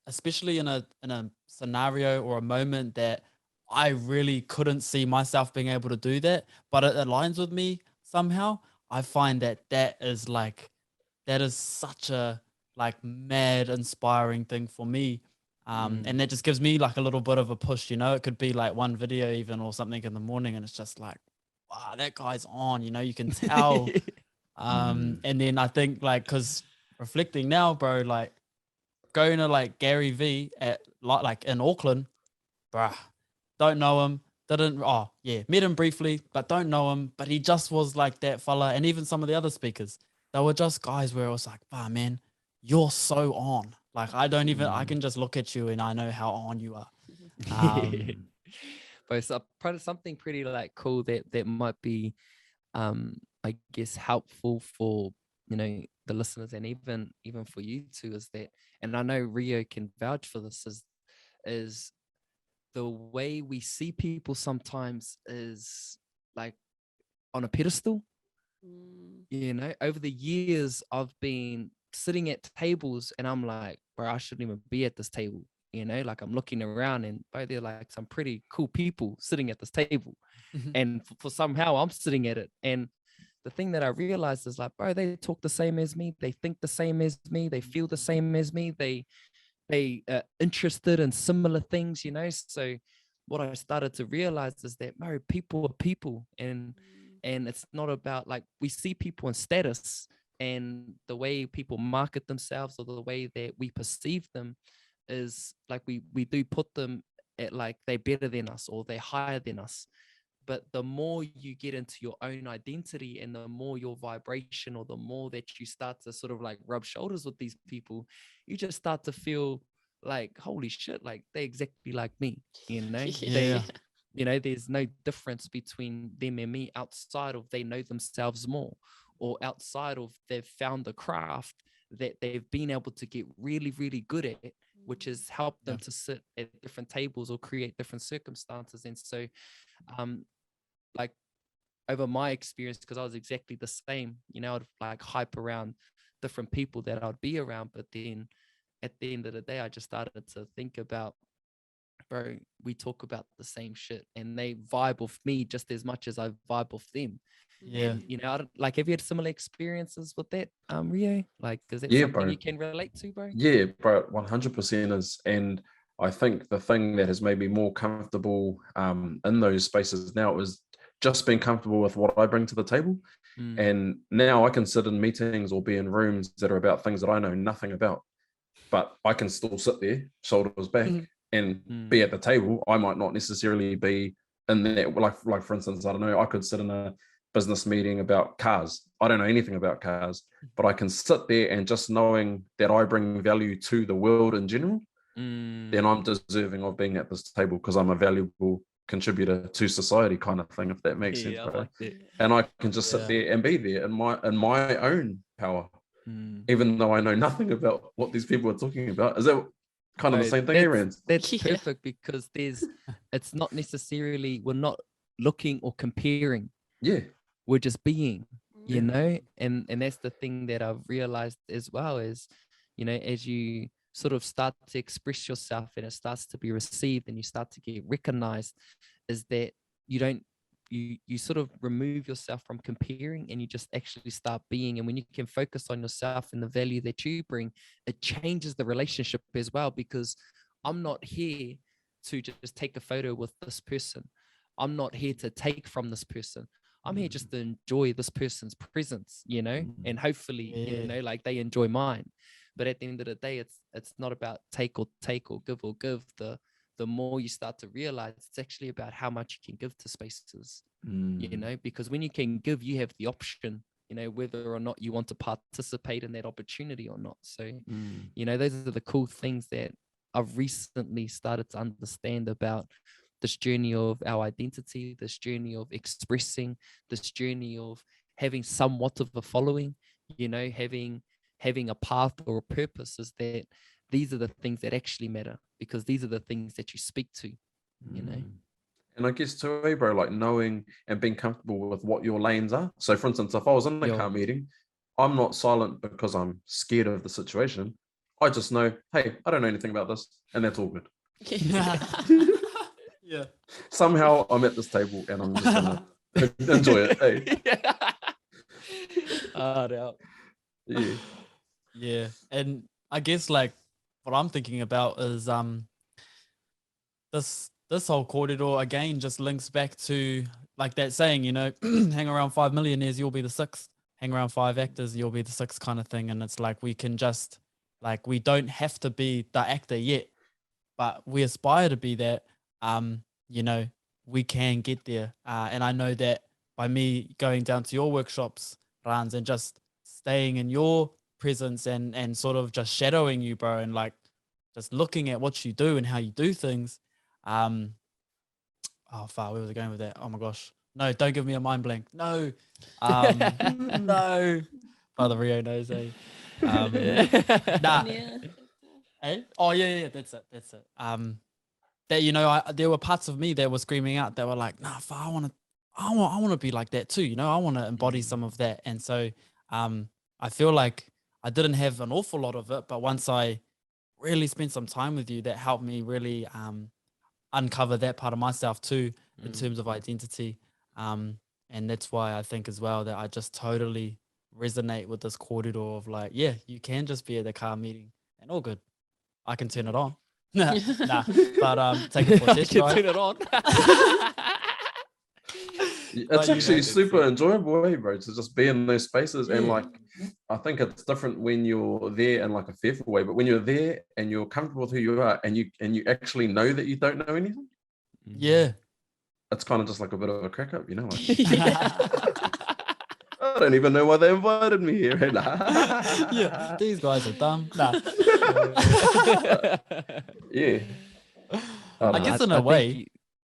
especially in a scenario or a moment that I really couldn't see myself being able to do that, but it aligns with me somehow, I find that is such a like mad inspiring thing for me. And that just gives me like a little bit of a push, you know. It could be like one video even or something in the morning and it's just like, wow, that guy's on, you know, you can tell. And then I think like, because reflecting now, bro, like going to like Gary V at like in Auckland, bruh, don't know him, met him briefly, but don't know him, but he just was like that fella. And even some of the other speakers, they were just guys where it was like, wow, man, you're so on. Like, I don't even, I can just look at you and I know how on you are. But it's something pretty like cool that might be I guess helpful for, you know, the listeners, and even for you too, is that, and I know Rio can vouch for this, is the way we see people sometimes is like on a pedestal. You know, over the years I've been sitting at tables and I'm like, bro, I shouldn't even be at this table. You know, like I'm looking around and bro, they're like some pretty cool people sitting at this table. And for somehow I'm sitting at it. And the thing that I realized is like, bro, they talk the same as me. They think the same as me. They feel the same as me. They are interested in similar things, you know? So what I started to realize is that, bro, people are people. And it's not about, like, we see people in status, and the way people market themselves or the way that we perceive them is like we do put them at like they're better than us or they're higher than us. But the more you get into your own identity and the more your vibration, or the more that you start to sort of like rub shoulders with these people, you just start to feel like, holy shit, like they're exactly like me, you know? Yeah. You know, there's no difference between them and me outside of they know themselves more, or outside of they've found the craft that they've been able to get really, really good at, which has helped them to sit at different tables or create different circumstances. And so, like over my experience, because I was exactly the same, you know, I'd like hype around different people that I'd be around. But then at the end of the day, I just started to think about, bro, we talk about the same shit and they vibe off me just as much as I vibe off them. Yeah. And, you know, like, have you had similar experiences with that, Rio? Like, is that Yeah, something bro. you can relate to, bro? Yeah, bro, 100% is. And I think the thing that has made me more comfortable in those spaces now is just being comfortable with what I bring to the table. And now I can sit in meetings or be in rooms that are about things that I know nothing about, but I can still sit there, shoulders back, and be at the table. I might not necessarily be in there. Like for instance, I don't know, I could sit in a business meeting about cars. I don't know anything about cars, but I can sit there, and just knowing that I bring value to the world in general, then I'm deserving of being at this table because I'm a valuable contributor to society, kind of thing, if that makes sense, bro. Like that. And I can just sit there and be there in my own power, even though I know nothing about what these people are talking about. Is that kind of the same thing, Aaron? That's perfect, because it's not necessarily, we're not looking or comparing. Yeah. We're just being, you know, and that's the thing that I've realized as well is, you know, as you sort of start to express yourself and it starts to be received and you start to get recognized, is that you sort of remove yourself from comparing and you just actually start being. And when you can focus on yourself and the value that you bring, it changes the relationship as well, because I'm not here to just take a photo with this person. I'm not here to take from this person. I'm here just to enjoy this person's presence, you know, and hopefully, you know, like they enjoy mine. But at the end of the day, it's not about take or give. The more you start to realize, it's actually about how much you can give to spaces, you know, because when you can give, you have the option, you know, whether or not you want to participate in that opportunity or not. So, you know, those are the cool things that I've recently started to understand about this journey of our identity, this journey of expressing, this journey of having somewhat of a following, you know, having a path or a purpose, is that these are the things that actually matter, because these are the things that you speak to, you know. And I guess too, bro, like knowing and being comfortable with what your lanes are. So for instance, if I was in a car meeting, I'm not silent because I'm scared of the situation. I just know, hey, I don't know anything about this, and that's all good. Yeah. Somehow I'm at this table and I'm just gonna enjoy it. Hey. Yeah. Yeah. And I guess like what I'm thinking about is this whole corridor again just links back to like that saying, you know, hang around 5 millionaires, you'll be the sixth. Hang around 5 actors, you'll be the sixth, kind of thing. And it's like we can just like, we don't have to be the actor yet, but we aspire to be that. You know, we can get there. And I know that by me going down to your workshops, Rans, and just staying in your presence and sort of just shadowing you, bro, and like just looking at what you do and how you do things. Oh, fuck, where was I going with that? Oh my gosh. No, don't give me a mind blank. No. No. Father Rio knows, eh? Nah. Yeah. Eh? Oh, yeah, that's it. That, you know, there were parts of me that were screaming out that were like, nah, I want to be like that too. You know, I want to embody some of that. And so I feel like I didn't have an awful lot of it, but once I really spent some time with you, that helped me really uncover that part of myself too, in terms of identity. And that's why I think as well that I just totally resonate with this corridor of like, yeah, you can just be at the car meeting and all good. I can turn it on. Nah, but take it for a test drive. Turn it on. It's actually super enjoyable, eh, bro, to just be in those spaces. And like, I think it's different when you're there in like a fearful way, but when you're there and you're comfortable with who you are and you actually know that you don't know anything. Yeah. It's kind of just like a bit of a crack up, you know? Like, I don't even know why they invited me here. Yeah, these guys are dumb. Nah. Yeah. I guess in a way,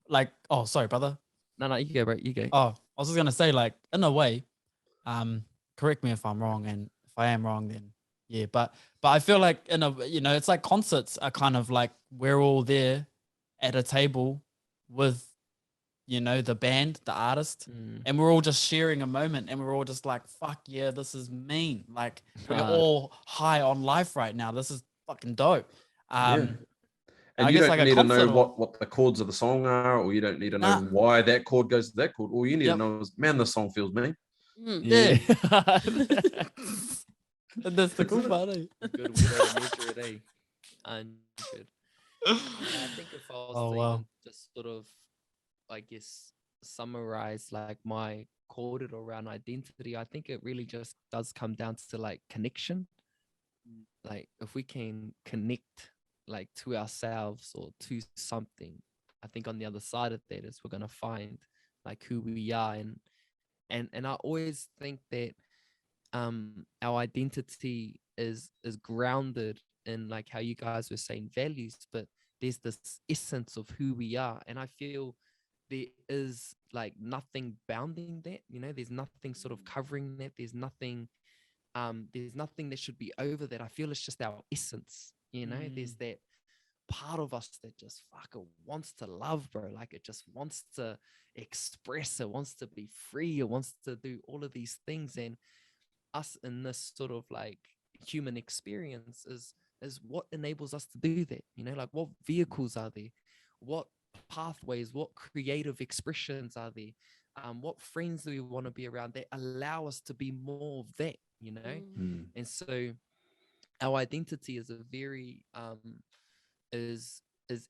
like, oh, sorry, brother. No, you go, bro. You go. Oh, I was just gonna say, like, in a way, correct me if I'm wrong, and if I am wrong, then yeah. But I feel like it's like concerts are kind of like we're all there at a table with, you know, the band, the artist, and we're all just sharing a moment, and we're all just like, fuck yeah, this is mean. Like we're all high on life right now. This is fucking dope. And I you guess don't like need to know concert what the chords of the song are, or you don't need to know why that chord goes to that chord. All you need to know is, man, this song feels mean. Yeah. And that's the cool part, eh? Good way to measure it, eh? 100. I think if I was to even just sort of, I guess, summarize like my corridor around identity, I think it really just does come down to like connection. Like if we can connect like to ourselves or to something, I think on the other side of that is we're going to find like who we are. And I always think that our identity is grounded in like how you guys were saying values, but there's this essence of who we are. And I feel there is like nothing bounding that, you know, there's nothing sort of covering that. There's nothing that should be over that. I feel it's just our essence, you know. There's that part of us that just fucking wants to love, bro. Like it just wants to express, it wants to be free, it wants to do all of these things. And us in this sort of like human experience is what enables us to do that, you know. Like what vehicles are there, what pathways, what creative expressions are there, what friends do we want to be around that allow us to be more of that, you know. And so our identity is a very is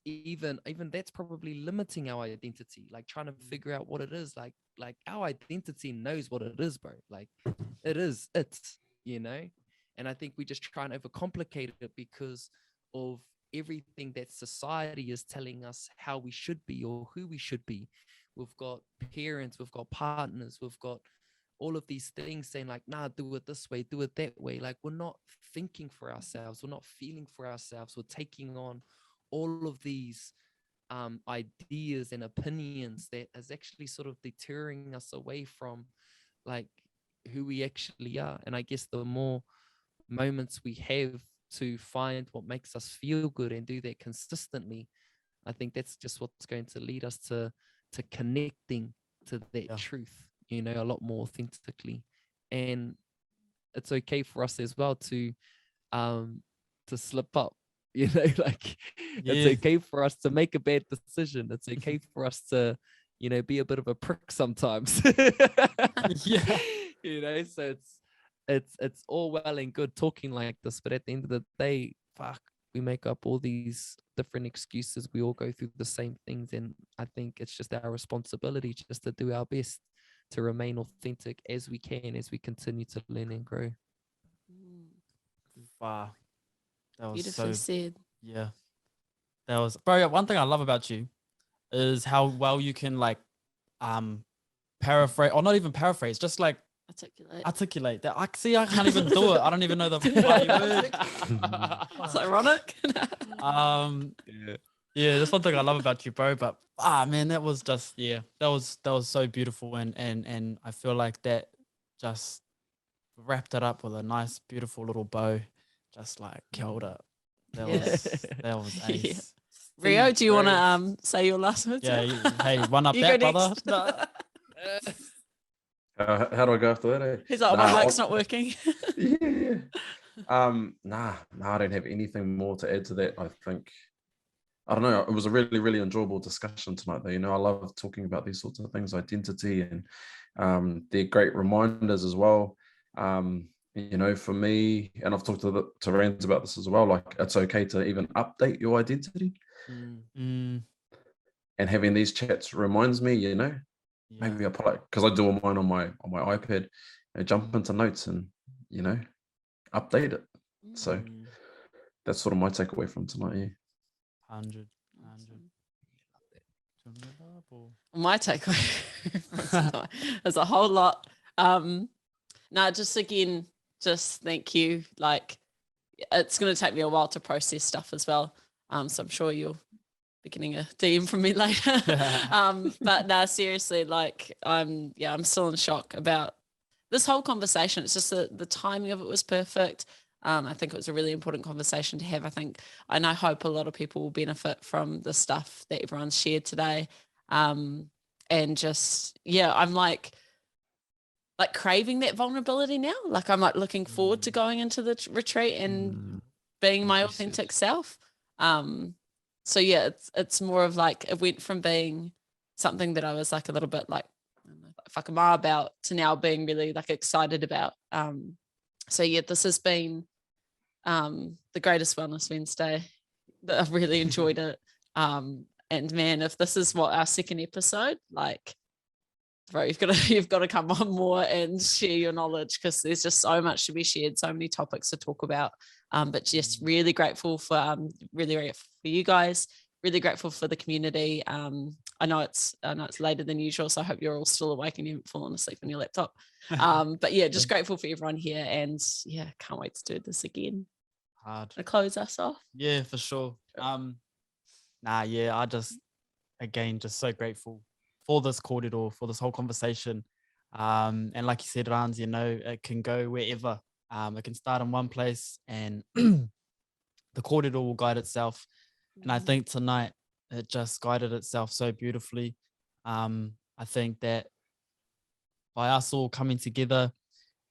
even that's probably limiting our identity, like trying to figure out what it is. Like our identity knows what it is, bro. Like it's, you know. And I think we just try and overcomplicate it because of everything that society is telling us how we should be or who we should be. We've got parents, we've got partners, we've got all of these things saying like, nah, do it this way, do it that way. Like we're not thinking for ourselves, we're not feeling for ourselves, we're taking on all of these ideas and opinions that is actually sort of deterring us away from like who we actually are. And I guess the more moments we have to find what makes us feel good and do that consistently, I think that's just what's going to lead us to connecting to that truth, you know, a lot more authentically. And it's okay for us as well to slip up, you know, like it's okay for us to make a bad decision. It's okay for us to, you know, be a bit of a prick sometimes. You know, so it's all well and good talking like this, but at the end of the day, fuck, we make up all these different excuses. We all go through the same things, and I think it's just our responsibility just to do our best to remain authentic as we can, as we continue to learn and grow. Wow, that was beautifully said. Yeah, that was, bro. One thing I love about you is how well you can like paraphrase, or not even paraphrase, just like articulate that. I can't even do it. I don't even know the bloody word. It's ironic. Yeah, that's one thing I love about you, bro. But man, that was just that was so beautiful, and I feel like that just wrapped it up with a nice, beautiful little bow, just like killed it. That was ace. Rio, do you want to say your last words? Yeah, hey, one up You that, go brother. next. How do I go after that? Eh? He's like, my mic's not working. Yeah. Nah, I don't have anything more to add to that. I think, I don't know. It was a really, really enjoyable discussion tonight, though. You know, I love talking about these sorts of things, identity, and they're great reminders as well. You know, for me, and I've talked to Rans about this as well. Like, it's okay to even update your identity, and having these chats reminds me. You know, maybe I put like, because I do all mine on my iPad, and jump into notes and update it. So that's sort of my takeaway from tonight. Yeah. 100. My takeaway is a whole lot. Just again, just thank you. Like, it's going to take me a while to process stuff as well. So I'm sure you'll be getting a DM from me later. But no, seriously, like I'm still in shock about this whole conversation. It's just the timing of it was perfect. I think it was a really important conversation to have. I hope a lot of people will benefit from the stuff that everyone's shared today. And just, I'm like craving that vulnerability now. Like I'm like looking forward to going into the retreat and being my authentic self. So it's more of like, it went from being something that I was like a little bit like, whakama about to now being really like excited about. This has been the greatest Wellness Wednesday. I've really enjoyed it. And man, if this is what our second episode, like, bro, you've got to come on more and share your knowledge, because there's just so much to be shared, so many topics to talk about. But just really grateful for really grateful for you guys. Really grateful for the community. I know it's later than usual, so I hope you're all still awake and you haven't fallen asleep on your laptop. But just grateful for everyone here, and can't wait to do this again. Hard to close us off. Yeah, for sure. I just again just so grateful for this corridor, for this whole conversation. And like you said, Rans, it can go wherever. It can start in one place, and the corridor will guide itself. And I think tonight it just guided itself so beautifully. I think that by us all coming together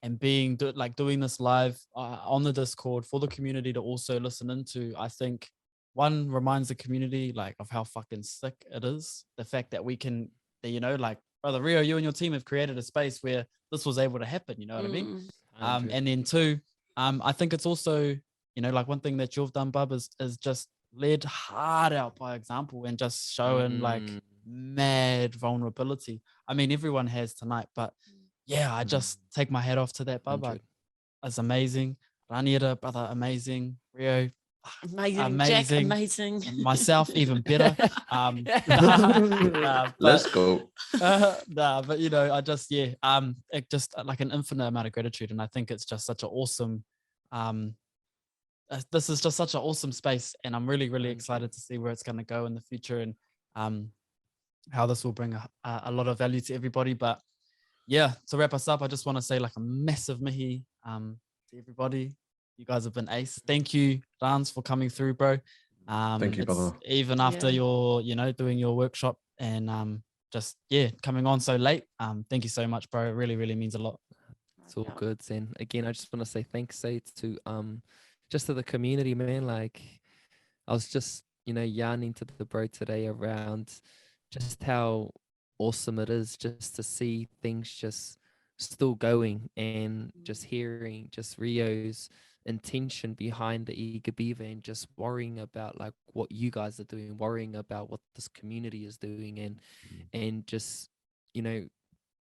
and doing this live on the Discord for the community to also listen into, I think one reminds the community like of how fucking sick it is. The fact that we can, like Brother Rio, you and your team have created a space where this was able to happen. You know what I mean? And then two, I think it's also, like one thing that you've done, Bub, is just led hard out by example and just showing like mad vulnerability. I mean, everyone has tonight, but I just take my hat off to that, Bub. It's amazing. Raniera, brother, amazing. Rio, amazing. Jack, amazing. Myself, even better. Let's go. But I just it just like an infinite amount of gratitude, and I think it's just such an awesome. This is just such an awesome space, and I'm really, really excited to see where it's going to go in the future, and how this will bring a lot of value to everybody. But to wrap us up, I just want to say like a massive mihi to everybody. You guys have been ace. Thank you, Rans, for coming through, bro. Thank you, brother. Even after your, doing your workshop and coming on so late. Thank you so much, bro. It really, really means a lot. It's all good. And again, I just want to say thanks, to just to the community, man. Like I was just, yarning to the bro today around just how awesome it is just to see things just still going, and just hearing just Rio's intention behind the Eager Beaver, and just worrying about like what you guys are doing, worrying about what this community is doing, and just,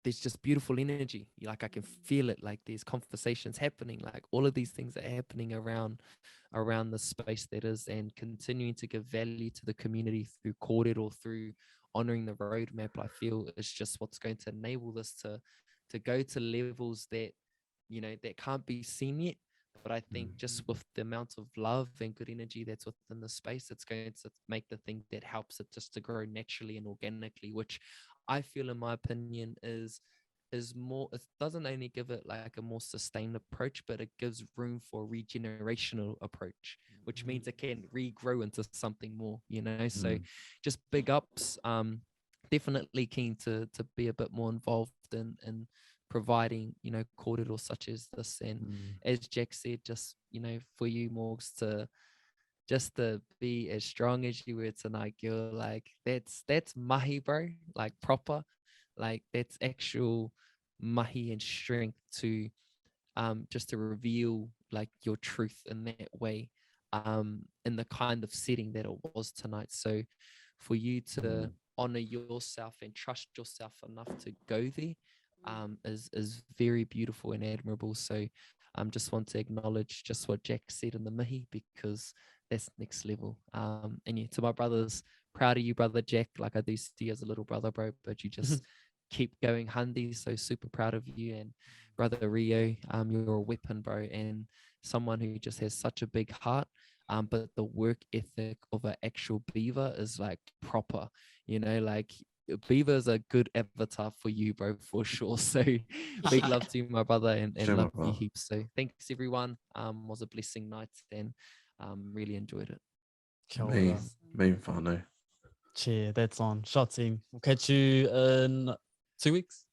there's just beautiful energy. Like I can feel it. Like there's conversations happening. Like all of these things are happening around the space that is, and continuing to give value to the community through Corded or through honoring the roadmap. I feel it's just what's going to enable this to go to levels that that can't be seen yet, But I think just with the amount of love and good energy that's within the space, it's going to make the thing that helps it just to grow naturally and organically, which I feel, in my opinion, is more, it doesn't only give it like a more sustained approach, but it gives room for a regenerational approach, which means it can regrow into something more, you know. So just big ups. Definitely keen to be a bit more involved in providing, you know, kōrero such as this. And as Jack said, just, you know, for you, Morgs, to be as strong as you were tonight, girl, like that's mahi, bro, like proper, like that's actual mahi and strength to just to reveal like your truth in that way, in the kind of setting that it was tonight. So for you to honor yourself and trust yourself enough to go there is very beautiful and admirable. So just want to acknowledge just what Jack said in the mihi, because that's next level. And yeah, to my brothers, proud of you, brother Jack. Like, I do see you as a little brother, bro, but you just keep going, Handi. So super proud of you. And brother Rio, you're a weapon, bro, and someone who just has such a big heart. But the work ethic of an actual beaver is like proper, you know, like beaver is a good avatar for you, bro, for sure. So big love to you, my brother, and Sure, love my you brother. heaps. So thanks everyone. Was a blessing night, and really enjoyed it. Kia Me, ora. whānau. Cheer, that's on. Shot team. We'll catch you in 2 weeks.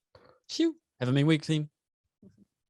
Chew. Have a mean week, team.